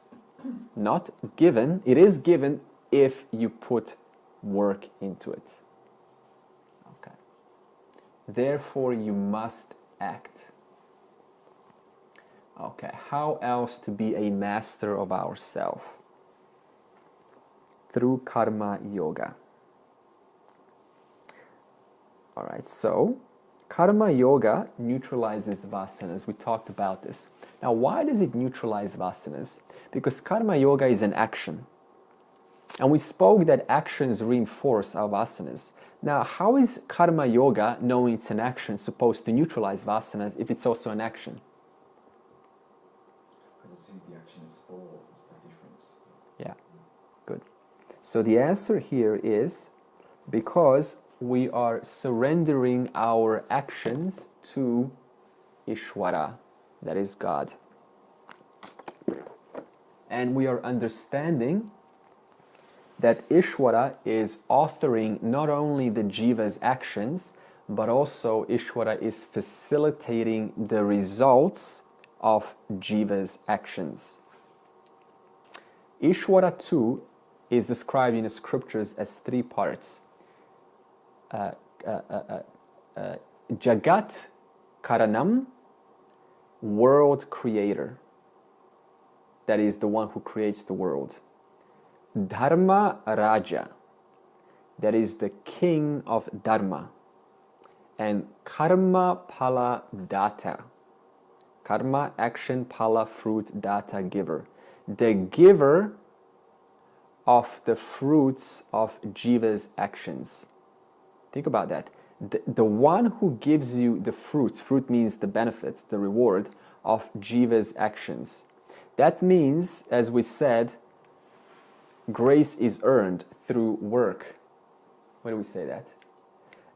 S1: Not given. It is given if you put work into it. Okay. Therefore, you must act. Okay. How else to be a master of ourself? Through karma yoga. All right. So, karma yoga neutralizes vasanas. We talked about this. Now, why does it neutralize vasanas? Because karma yoga is an action. And we spoke that actions reinforce our vasanas. Now, how is karma yoga, knowing it's an action, supposed to neutralize vasanas if it's also an action?
S2: Because I think the action is for, is the difference.
S1: Yeah, good. So the answer here is because we are surrendering our actions to Ishvara, that is God. And we are understanding that Ishvara is authoring not only the jiva's actions, but also Ishvara is facilitating the results of jiva's actions. Ishvara too is described in the scriptures as three parts. Jagat Karanam, world creator. That is the one who creates the world. Dharma Raja, that is the king of Dharma. And Karma Pala Data, Karma, action, Pala, fruit, Data, giver. The giver of the fruits of jiva's actions. Think about that. The one who gives you the fruits, fruit means the benefit, the reward of jiva's actions. That means, as we said, grace is earned through work. Why do we say that?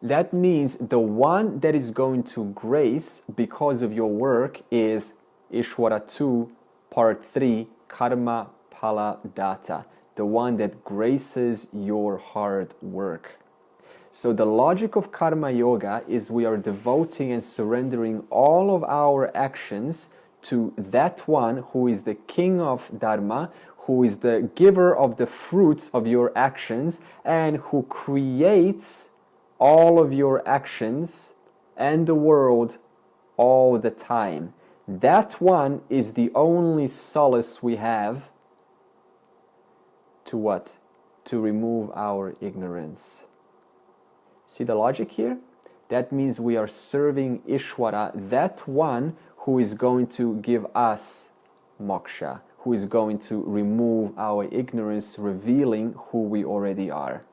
S1: That means the one that is going to grace because of your work is Ishvara 2, part 3, Karma Pala Data, the one that graces your hard work. So the logic of karma yoga is we are devoting and surrendering all of our actions to that one who is the king of Dharma, who is the giver of the fruits of your actions, and who creates all of your actions and the world all the time. That one is the only solace we have to what? To remove our ignorance. See the logic here? That means we are serving Ishvara, that one who is going to give us moksha, who is going to remove our ignorance, revealing who we already are.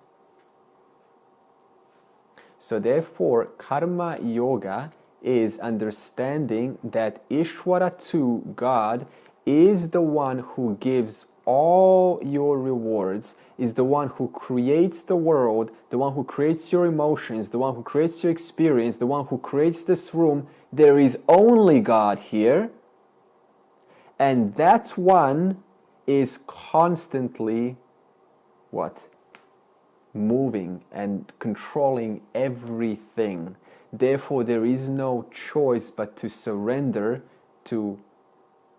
S1: So therefore, karma yoga is understanding that Ishvara to God is the one who gives all your rewards, is the one who creates the world, the one who creates your emotions, the one who creates your experience, the one who creates this room. There is only God here, and that one is constantly what? moving and controlling everything. Therefore, there is no choice but to surrender to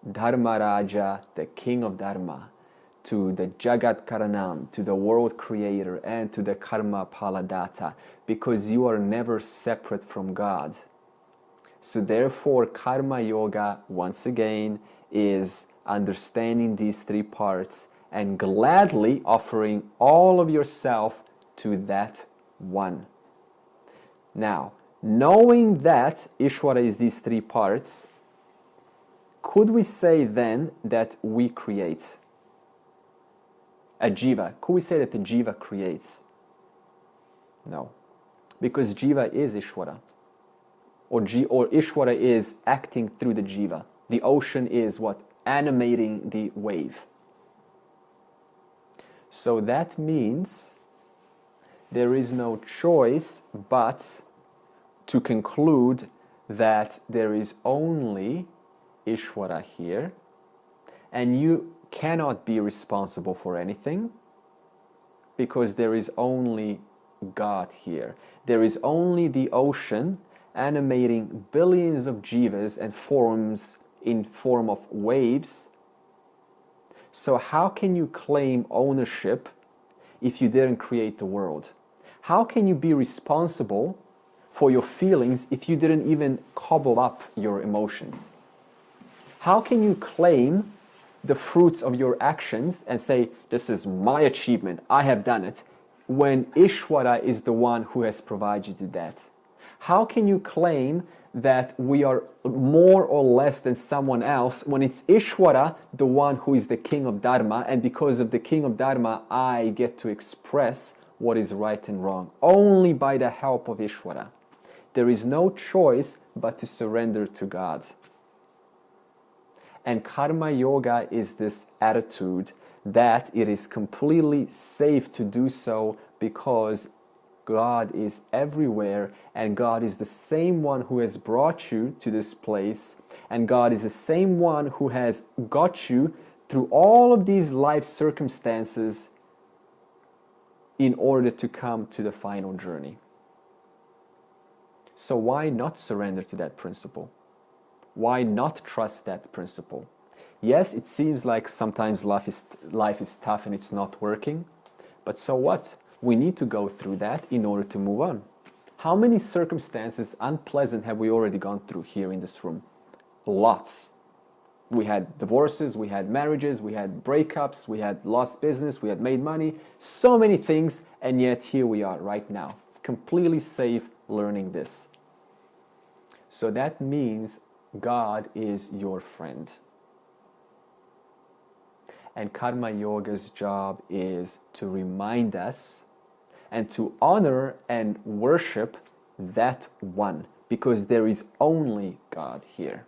S1: Dharmaraja, the king of Dharma, to the Jagat Karanam, to the world creator, and to the Karma Paladata, because you are never separate from God. So therefore, Karma Yoga, once again, is understanding these three parts and gladly offering all of yourself to that one. Now, knowing that Ishvara is these three parts, could we say then that we create? A jiva. Could we say that the jiva creates? No. Because jiva is Ishvara. Or Ishvara is acting through the jiva. The ocean is what? Animating the wave. So that means there is no choice but to conclude that there is only Ishvara here, and you cannot be responsible for anything because there is only God here. There is only the ocean animating billions of jivas and forms in form of waves. So how can you claim ownership if you didn't create the world? How can you be responsible for your feelings if you didn't even cobble up your emotions? How can you claim the fruits of your actions and say, this is my achievement, I have done it, when Ishvara is the one who has provided you that? How can you claim that we are more or less than someone else when it's Ishvara, the one who is the king of Dharma, and because of the king of Dharma, I get to express what is right and wrong, only by the help of Ishvara. There is no choice but to surrender to God. And Karma Yoga is this attitude that it is completely safe to do so because God is everywhere, and God is the same one who has brought you to this place, and God is the same one who has got you through all of these life circumstances in order to come to the final journey. So why not surrender to that principle? Why not trust that principle? Yes, it seems like sometimes life is tough and it's not working, but so what? We need to go through that in order to move on. How many circumstances unpleasant have we already gone through here in this room? Lots. We had divorces, we had marriages, we had breakups, we had lost business, we had made money, so many things, and yet here we are right now, completely safe learning this. So that means God is your friend. And Karma Yoga's job is to remind us and to honor and worship that one, because there is only God here.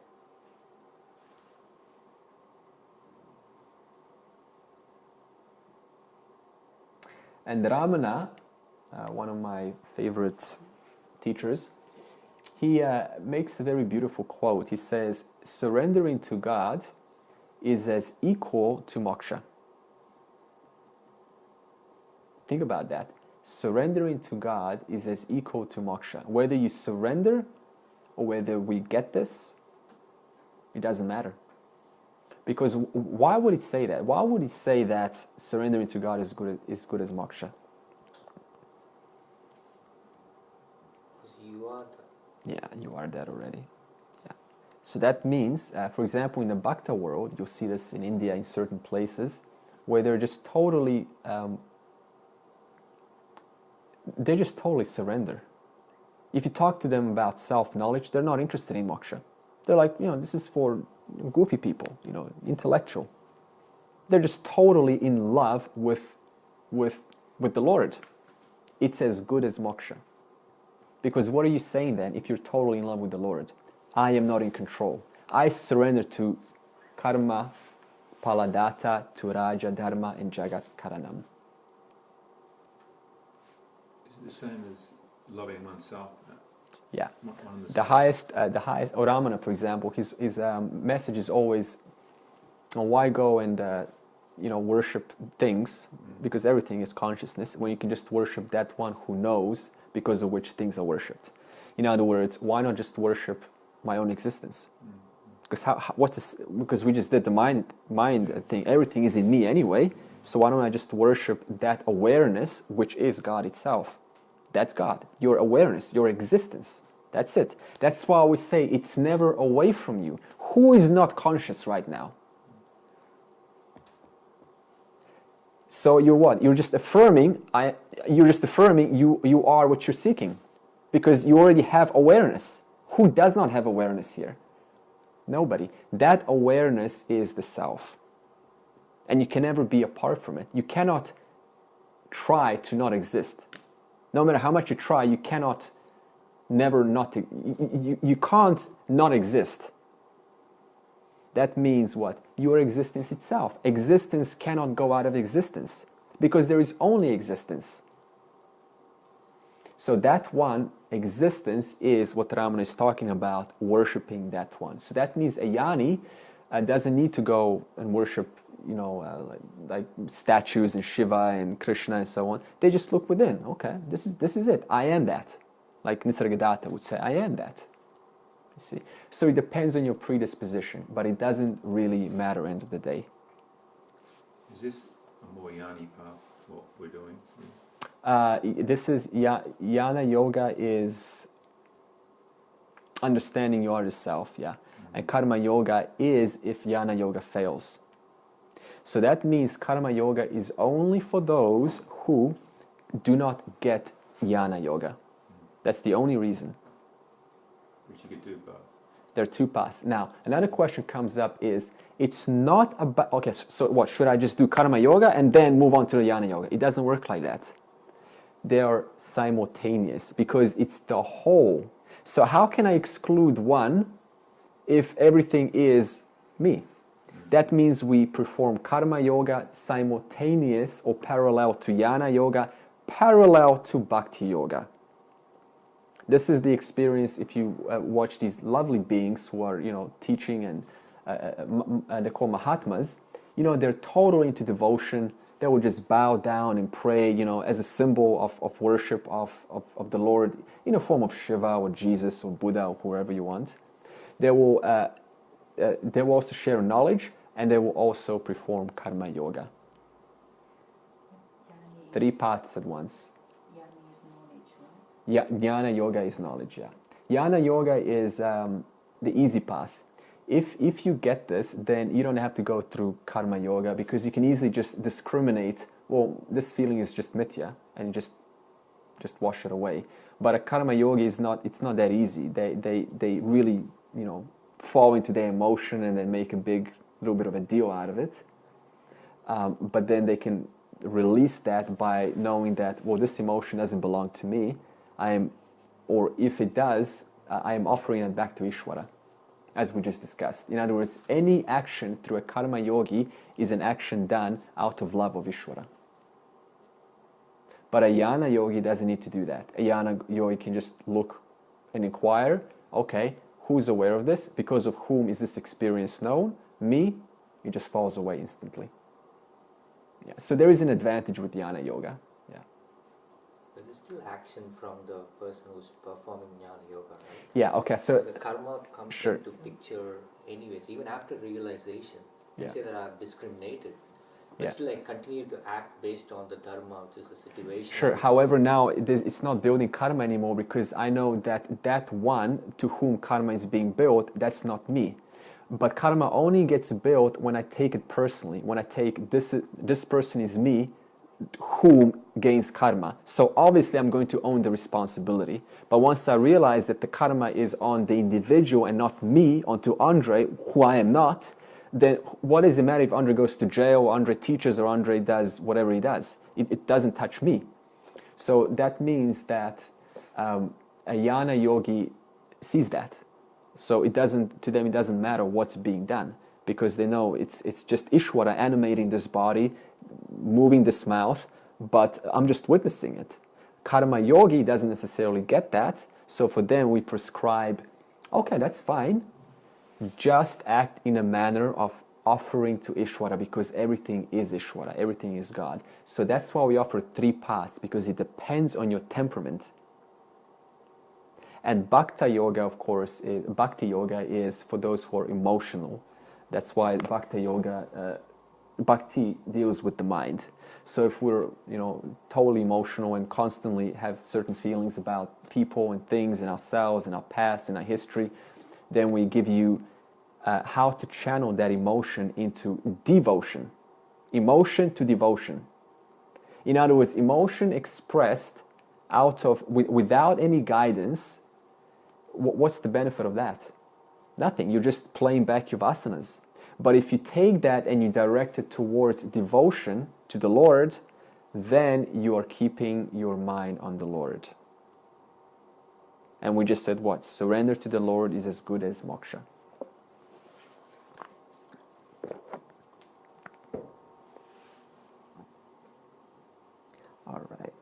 S1: And Ramana, one of my favorite teachers, he makes a very beautiful quote. He says, surrendering to God is as equal to moksha. Think about that. Surrendering to God is as equal to moksha. Whether you surrender or whether we get this, it doesn't matter. Because why would it say that? Why would it say that surrendering to God is good as moksha?
S3: Because you are that.
S1: Yeah, you are that already. Yeah. So that means, for example, in the Bhakta world, you'll see this in India in certain places, where they're just totally surrender. If you talk to them about self-knowledge, they're not interested in moksha. They're like, this is for goofy people, intellectual. They're just totally in love with the Lord. It's as good as moksha. Because what are you saying then if you're totally in love with the Lord? I am not in control. I surrender to karma, paladata, to raja, dharma, and jagat karanam.
S2: Is it the same as loving oneself?
S1: Yeah. The highest, Ramana, for example, his message is always, why go and worship things, because everything is consciousness, when you can just worship that one who knows because of which things are worshipped. In other words, why not just worship my own existence? Because because we just did the mind thing. Everything is in me anyway. So why don't I just worship that awareness, which is God itself? That's God. Your awareness, your existence. That's it. That's why we say it's never away from you. Who is not conscious right now? So you're what? You're just affirming. You are what you're seeking, because you already have awareness. Who does not have awareness here? Nobody. That awareness is the self, and you can never be apart from it. You cannot try to not exist. No matter how much you try, you cannot never not. You can't not exist. That means what? Your existence itself. Existence cannot go out of existence, because there is only existence. So that one, existence, is what Ramana is talking about, worshipping that one. So that means a yani doesn't need to go and worship, like statues and Shiva and Krishna and so on. They just look within. Okay, this is it. I am that. Like Nisargadatta would say, I am that. You see? So it depends on your predisposition, but it doesn't really matter end of the day.
S2: Is this a more yani path, what we're doing?
S1: This is Jnana Yoga is understanding you are the self, yeah. And Karma Yoga is if Jnana Yoga fails. So that means Karma Yoga is only for those who do not get Jnana Yoga. That's the only reason.
S2: Which you could do both.
S1: There are two paths. Now, another question comes up is, it's not about, okay, so what, should I just do Karma Yoga and then move on to the Jnana Yoga? It doesn't work like that. They are simultaneous, because it's the whole. So how can I exclude one if everything is me? That means we perform Karma Yoga simultaneous or parallel to Jnana Yoga, parallel to Bhakti Yoga. This is the experience if you watch these lovely beings who are, teaching, and they're called Mahatmas. They're totally into devotion. They will just bow down and pray, as a symbol of worship of the Lord, in a form of Shiva or Jesus or Buddha or whoever you want. They will also share knowledge, and they will also perform Karma Yoga. Three paths at once. Yeah, Jnana Yoga is knowledge, yeah. Jnana Yoga is the easy path. If you get this, then you don't have to go through Karma Yoga, because you can easily just discriminate, well, this feeling is just mithya, and you just wash it away. But a Karma Yoga it's not that easy. They really, fall into their emotion and then make a little bit of a deal out of it. But then they can release that by knowing that, well, this emotion doesn't belong to me. Or if it does, I am offering it back to Ishvara, as we just discussed. In other words, any action through a Karma Yogi is an action done out of love of Ishvara. But a Jnana Yogi doesn't need to do that. A Jnana Yogi can just look and inquire, okay, who's aware of this? Because of whom is this experience known? Me? It just falls away instantly. Yeah. So there is an advantage with Jnana Yoga.
S3: But there's still action from the person who's performing Jnana Yoga, right?
S1: Yeah, okay, so
S3: the karma comes
S1: sure.
S3: into picture anyways, even after realization. Let's say that I've discriminated, but still I continue to act based on the dharma, which is the situation.
S1: Sure, however, now it's not building karma anymore, because I know that one to whom karma is being built, that's not me. But karma only gets built when I take it personally, when I take this person is me, whom gains karma. So obviously I'm going to own the responsibility. But once I realize that the karma is on the individual and not me, onto Andre, who I am not, then what does it matter if Andre goes to jail, or Andre teaches, or Andre does whatever he does? It doesn't touch me. So that means that a Jnana Yogi sees that. So to them it doesn't matter what's being done, because they know it's just Ishvara animating this body, moving this mouth, but I'm just witnessing it. Karma Yogi doesn't necessarily get that, so for them we prescribe, okay, that's fine, just act in a manner of offering to Ishvara, because everything is Ishvara, everything is God. So that's why we offer 3 paths, because it depends on your temperament. And Bhakti Yoga, of course, Bhakti Yoga is for those who are emotional. That's why Bhakti Yoga, Bhakti deals with the mind. So if we're, totally emotional and constantly have certain feelings about people and things and ourselves and our past and our history, then we give you how to channel that emotion into devotion. Emotion to devotion. In other words, emotion expressed without any guidance. What's the benefit of that? Nothing. You're just playing back your vasanas. But if you take that and you direct it towards devotion to the Lord, then you are keeping your mind on the Lord. And we just said what? Surrender to the Lord is as good as moksha. All right.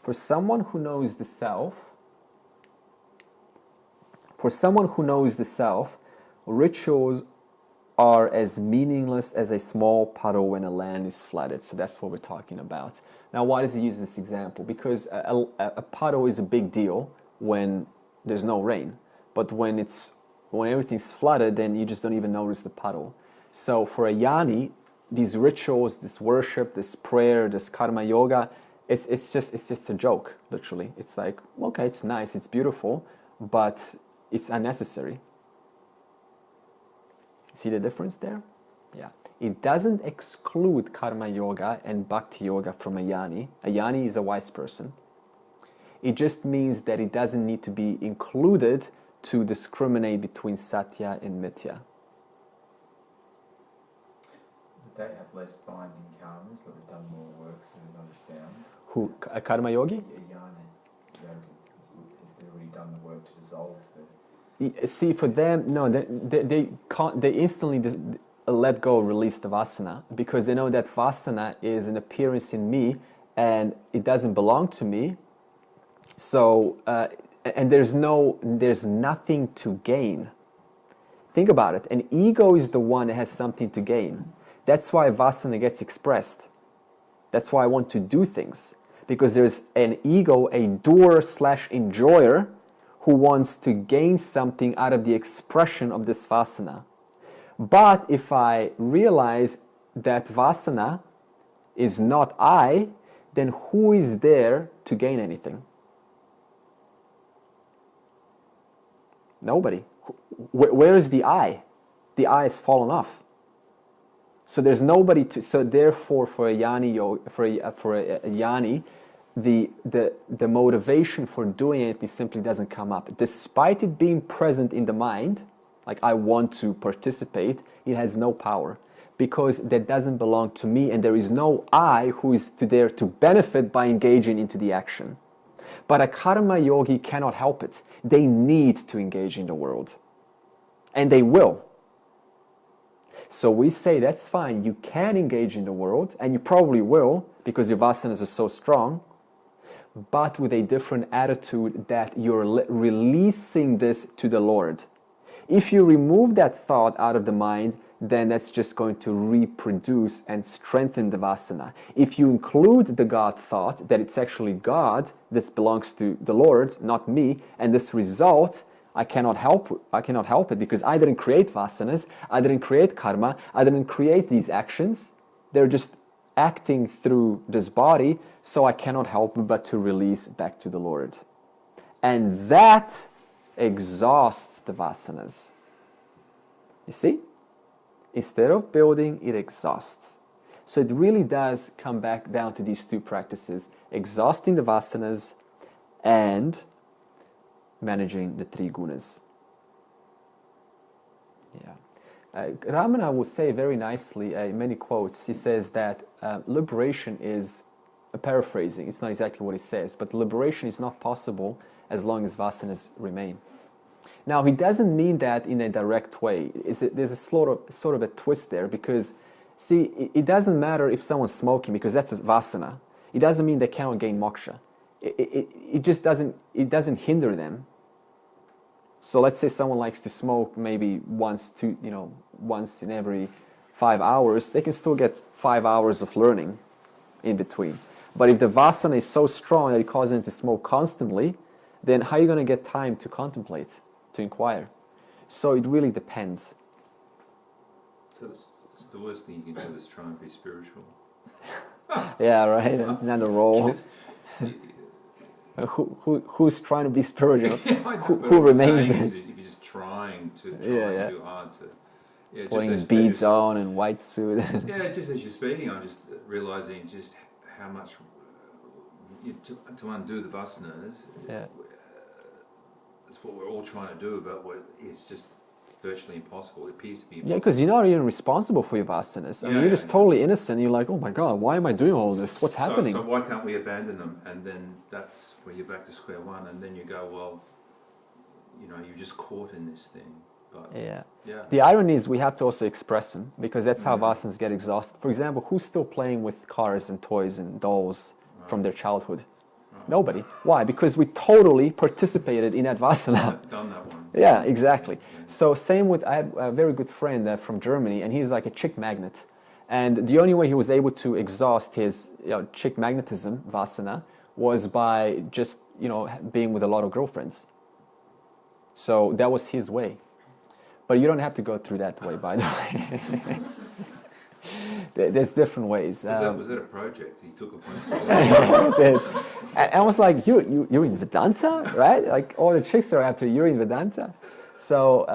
S1: For someone who knows the self, rituals are as meaningless as a small puddle when a land is flooded. So that's what we're talking about. Now, why does he use this example? Because a puddle is a big deal when there's no rain. But when everything's flooded, then you just don't even notice the puddle. So for a yani, these rituals, this worship, this prayer, this karma yoga, it's just a joke, literally. It's like, okay, it's nice, it's beautiful, but it's unnecessary. See the difference there? Yeah. It doesn't exclude karma yoga and bhakti yoga from a yani. A yani is a wise person. It just means that it doesn't need to be included to discriminate between satya and mithya.
S2: They have less binding karmas that have done more work, so they're not as bound.
S1: Who? A karma yogi?
S2: A yogi. They've already done the work to dissolve the...
S1: See, for them, no, they instantly let go, release the vasana, because they know that vasana is an appearance in me and it doesn't belong to me. So, and there's nothing to gain. Think about it. An ego is the one that has something to gain. That's why vasana gets expressed. That's why I want to do things. Because there's an ego, a doer/enjoyer, who wants to gain something out of the expression of this vasana. But if I realize that vasana is not I, then who is there to gain anything? Nobody. Where is the I? The I has fallen off. So there's nobody to. So therefore, for a yani, the motivation for doing anything simply doesn't come up, despite it being present in the mind. Like, I want to participate. It has no power, because that doesn't belong to me, and there is no I who is there to benefit by engaging into the action. But a karma yogi cannot help it. They need to engage in the world, and they will. So we say, that's fine, you can engage in the world, and you probably will, because your vasanas are so strong, but with a different attitude, that you're releasing this to the Lord. If you remove that thought out of the mind, then that's just going to reproduce and strengthen the vasana. If you include the God thought, that it's actually God, this belongs to the Lord, not me, and this result, I cannot help it, because I didn't create vasanas, I didn't create karma, I didn't create these actions. They're just acting through this body, so I cannot help but to release back to the Lord. And that exhausts the vasanas. You see? Instead of building, it exhausts. So it really does come back down to these two practices: exhausting the vasanas and managing the three gunas. Yeah. Ramana will say very nicely, many quotes, he says that liberation is, paraphrasing, it's not exactly what he says, but liberation is not possible as long as vasanas remain. Now, he doesn't mean that in a direct way. There's a sort of a twist there, because, see, it doesn't matter if someone's smoking, because that's a vasana. It doesn't mean they cannot gain moksha. it just doesn't hinder them. So let's say someone likes to smoke maybe once in every 5 hours, they can still get 5 hours of learning in between. But if the vasana is so strong that it causes them to smoke constantly, then how are you going to get time to contemplate, to inquire? So it really depends.
S2: So the worst thing you can do is try and be spiritual.
S1: Yeah, right. That's another role. Who's trying to be spiritual? Who remains?
S2: If you're just trying too hard to. Yeah,
S1: putting beads on and white suit.
S2: Yeah, just as you're speaking, I'm just realizing just how much to undo the vasanas.
S1: Yeah.
S2: That's what we're all trying to do, but it's just virtually impossible. It appears to be impossible.
S1: Yeah, because you're not even responsible for your vasanas. I mean, you're just totally innocent. You're like, oh my God, why am I doing all this? What's happening?
S2: So why can't we abandon them? And then that's where you're back to square one. And then you go, well, you're just caught in this thing. But
S1: yeah. The irony is we have to also express them, because that's how vasanas get exhausted. For example, who's still playing with cars and toys and dolls from their childhood? Nobody. Why? Because we totally participated in that vasana.
S2: Done that one.
S1: Yeah, exactly. So same with, I have a very good friend from Germany, and he's like a chick magnet. And the only way he was able to exhaust his chick magnetism, vasana, was by just, being with a lot of girlfriends. So that was his way. But you don't have to go through that way, by the way. There's different ways.
S2: Was that a project he took upon himself?
S1: And I was like, you're in Vedanta, right? Like all the chicks are after you're in Vedanta. So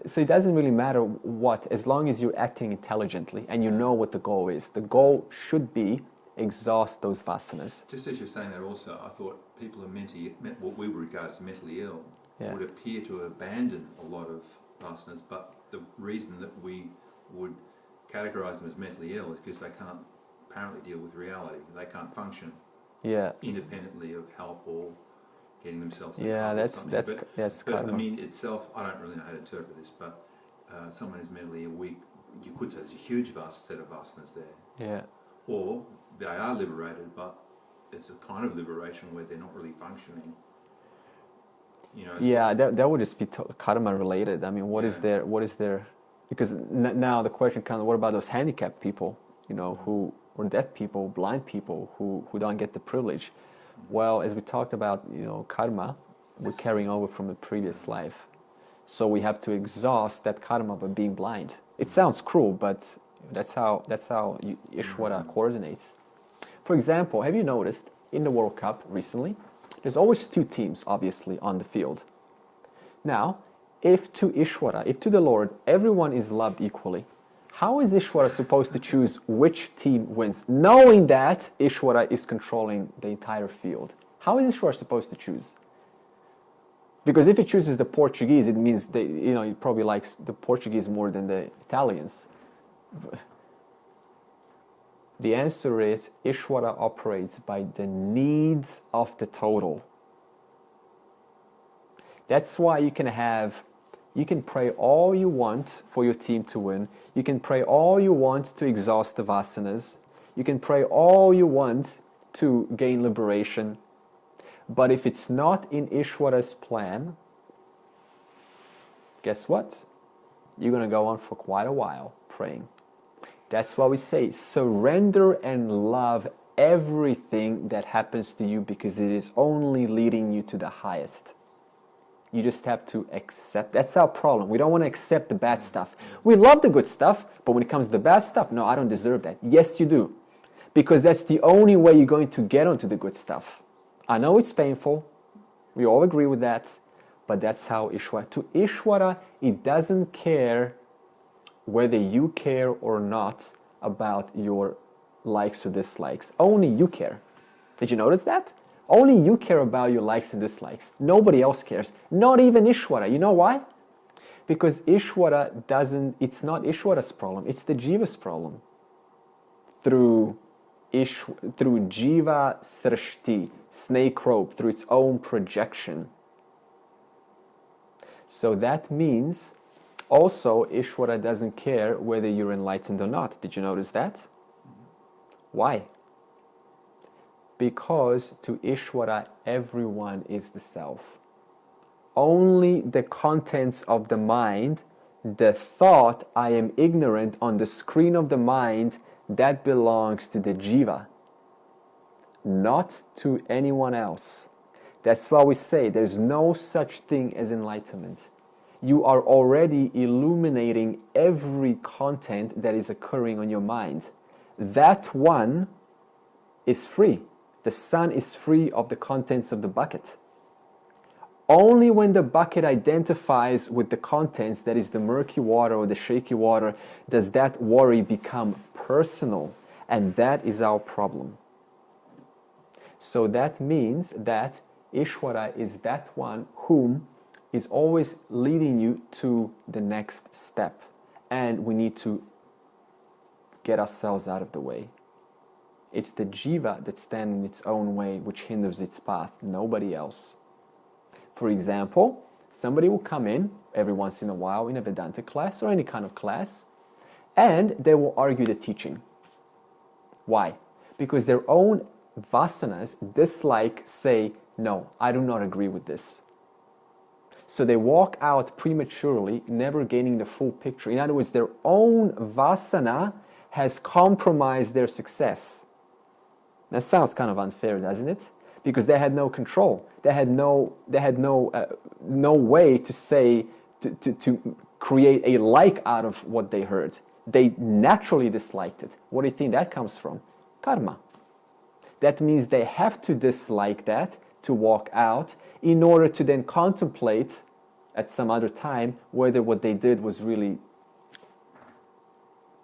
S1: it doesn't really matter what, as long as you're acting intelligently and you know what the goal is. The goal should be exhaust those vasanas.
S2: Just as you're saying that also, I thought people who are what we would regard as mentally ill would appear to abandon a lot of vasanas, but the reason that we would categorize them as mentally ill is because they can't apparently deal with reality. They can't function independently of help or getting themselves in trouble. That's
S1: karma.
S2: I mean, itself, I don't really know how to interpret this, but someone who's mentally weak, you could say there's a huge vast set of vasanas there.
S1: Yeah.
S2: Or they are liberated, but it's a kind of liberation where they're not really functioning.
S1: That would just be karma related. I mean, what is there? Because now the question comes: what about those handicapped people? Who or deaf people, blind people who don't get the privilege? Well, as we talked about, karma, we're carrying over from the previous life, so we have to exhaust that karma by being blind. It sounds cruel, but that's how Ishvara coordinates. For example, have you noticed in the World Cup recently? There's always two teams, obviously, on the field. Now, if to the Lord, everyone is loved equally, how is Ishvara supposed to choose which team wins, knowing that Ishvara is controlling the entire field? How is Ishvara supposed to choose? Because if he chooses the Portuguese, it means he probably likes the Portuguese more than the Italians. The answer is Ishvara operates by the needs of the total. That's why you can pray all you want for your team to win. You can pray all you want to exhaust the vasanas. You can pray all you want to gain liberation. But if it's not in Ishvara's plan, guess what? You're going to go on for quite a while praying. That's why we say surrender and love everything that happens to you, because it is only leading you to the highest. You just have to accept. That's our problem. We don't want to accept the bad stuff. We love the good stuff, but when it comes to the bad stuff, no, I don't deserve that. Yes, you do. Because that's the only way you're going to get onto the good stuff. I know it's painful. We all agree with that. But that's how Ishvara. To Ishvara, it doesn't care whether you care or not about your likes or dislikes. Only you care. Did you notice that? Only you care about your likes and dislikes. Nobody else cares. Not even Ishvara. You know why? Because Ishvara it's not Ishvara's problem. It's the Jiva's problem. Through Jiva Srishti, snake rope, through its own projection. So that means also Ishvara doesn't care whether you're enlightened or not. Did you notice that? Why? Because to Ishvara, everyone is the self. Only the contents of the mind, the thought I am ignorant on the screen of the mind, that belongs to the jiva, not to anyone else. That's why we say there's no such thing as enlightenment. You are already illuminating every content that is occurring on your mind. That one is free. The sun is free of the contents of the bucket. Only when the bucket identifies with the contents, that is the murky water or the shaky water, does that worry become personal. And that is our problem. So that means that Ishvara is that one whom is always leading you to the next step. And we need to get ourselves out of the way. It's the jiva that stands in its own way which hinders its path, nobody else. For example, somebody will come in every once in a while in a Vedanta class or any kind of class, and they will argue the teaching. Why? Because their own vasanas dislike, say, no, I do not agree with this. So they walk out prematurely, never gaining the full picture. In other words, their own vasana has compromised their success. That sounds kind of unfair, doesn't it? Because they had no control. They had no way to say, to create a like out of what they heard. They naturally disliked it. What do you think that comes from? Karma. That means they have to dislike that to walk out in order to then contemplate at some other time whether what they did was really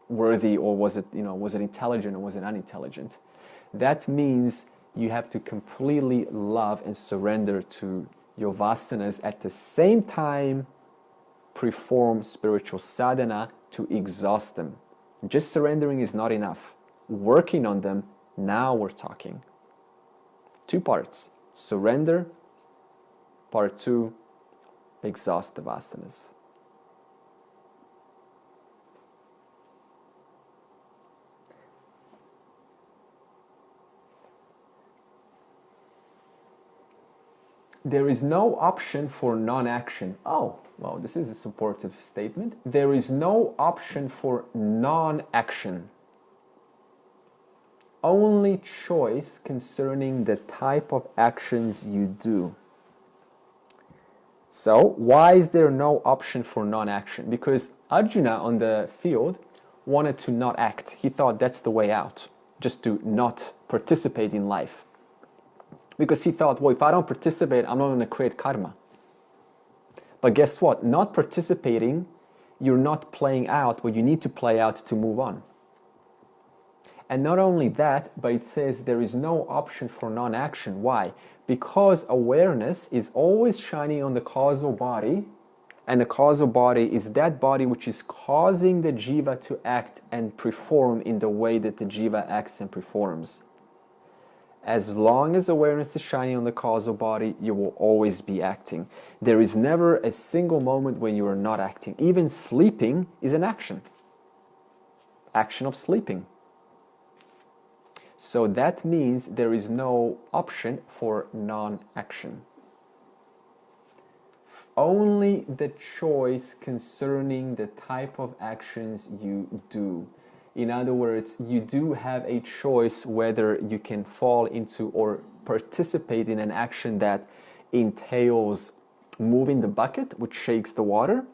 S1: worthy, or was it intelligent or was it unintelligent. That means you have to completely love and surrender to your vasanas, at the same time perform spiritual sadhana to exhaust them. Just surrendering is not enough. Working on them, now we're talking. 2 parts. Surrender. Part 2, exhaust the vasanas. There is no option for non-action. Oh, well, this is a supportive statement. There is no option for non-action. Only choice concerning the type of actions you do. So, why is there no option for non-action? Because Arjuna on the field wanted to not act. He thought that's the way out, just to not participate in life. Because he thought, well, if I don't participate, I'm not going to create karma. But guess what? Not participating, you're not playing out what you need to play out to move on. And not only that, but it says there is no option for non-action. Why? Because awareness is always shining on the causal body, and the causal body is that body which is causing the jiva to act and perform in the way that the jiva acts and performs. As long as awareness is shining on the causal body, you will always be acting. There is never a single moment when you are not acting. Even sleeping is an action. Action of sleeping. So that means there is no option for non-action. Only the choice concerning the type of actions you do. In other words, you do have a choice whether you can fall into or participate in an action that entails moving the bucket, which shakes the water,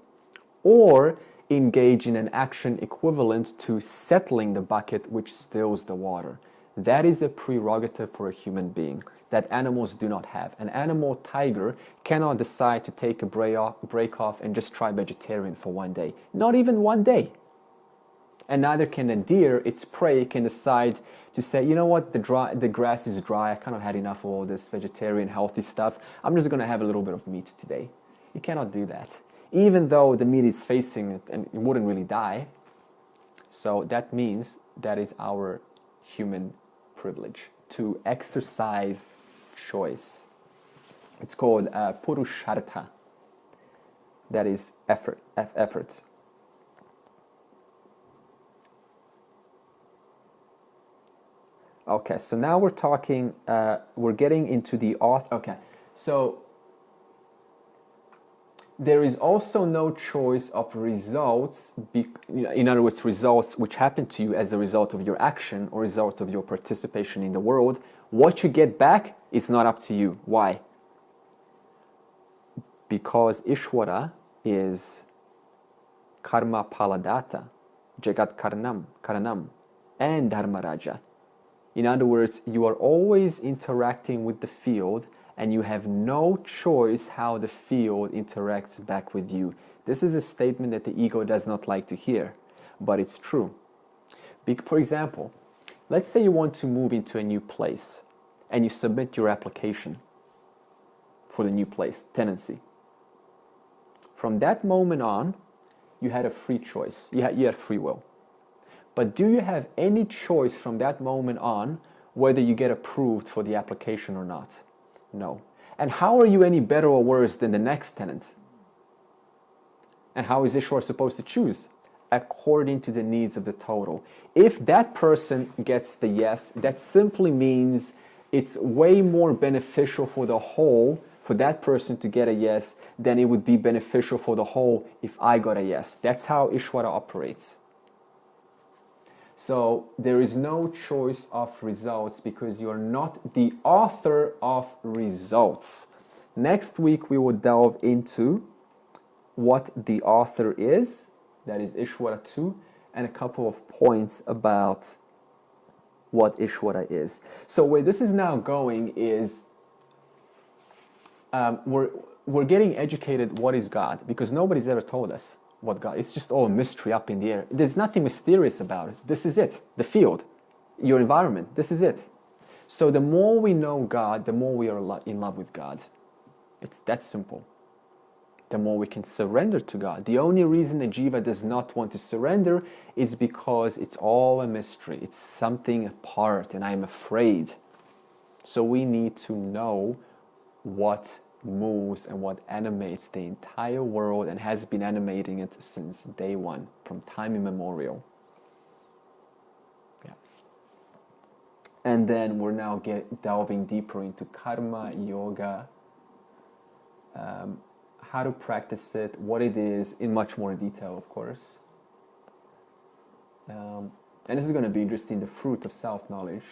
S1: or engage in an action equivalent to settling the bucket, which stills the water. That is a prerogative for a human being that animals do not have. An animal tiger cannot decide to take a break off and just try vegetarian for one day. Not even one day. And neither can a deer, its prey, can decide to say, you know what, the grass is dry, I kind of had enough of all this vegetarian healthy stuff, I'm just going to have a little bit of meat today. You cannot do that. Even though the meat is facing it and it wouldn't really die. So that means that is our human privilege, to exercise choice. It's called purushartha. That is effort. Okay, so now we're talking, we're getting into the author. Okay, so there is also no choice of results, in other words, results which happen to you as a result of your action or result of your participation in the world. What you get back is not up to you. Why? Because Ishvara is karma paladata, jagat karanam, and dharmaraja. In other words, you are always interacting with the field and you have no choice how the field interacts back with you. This is a statement that the ego does not like to hear, but it's true. For example, let's say you want to move into a new place and you submit your application for the new place, tenancy. From that moment on, you had a free choice. You had free will. But do you have any choice from that moment on whether you get approved for the application or not? No. And how are you any better or worse than the next tenant? And how is Ishvara supposed to choose? According to the needs of the total. If that person gets the yes, that simply means it's way more beneficial for the whole for that person to get a yes than it would be beneficial for the whole if I got a yes. That's how Ishvara operates. So there is no choice of results because you're not the author of results. Next week we will delve into what the author is, that is Ishvara 2, and a couple of points about what Ishvara is. So where this is now going is we're getting educated what is God, because nobody's ever told us what God. It's just all a mystery up in the air. There's nothing mysterious about it. This is it. The field, your environment. This is it. So the more we know God, the more we are in love with God. It's that simple. The more we can surrender to God. The only reason a jiva does not want to surrender is because it's all a mystery. It's something apart, and I'm afraid. So we need to know what moves and what animates the entire world and has been animating it since day one, from time immemorial. Yeah. And then we're now delving deeper into karma yoga, how to practice it, what it is, in much more detail, of course. And this is going to be interesting, the fruit of self-knowledge,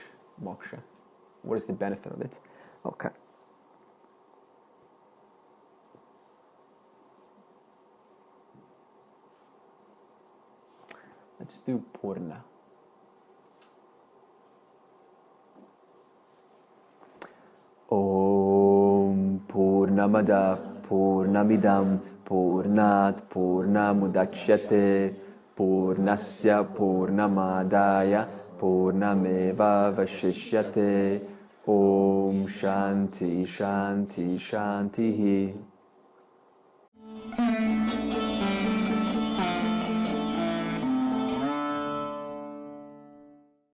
S1: moksha. What is the benefit of it? Okay. Let's do Purna. Om Purnamada Purnamidam Purnat Purnamudachyate Purnasya Purnamadaya Purnameva Vashishyate. Om Shanti Shanti Shanti.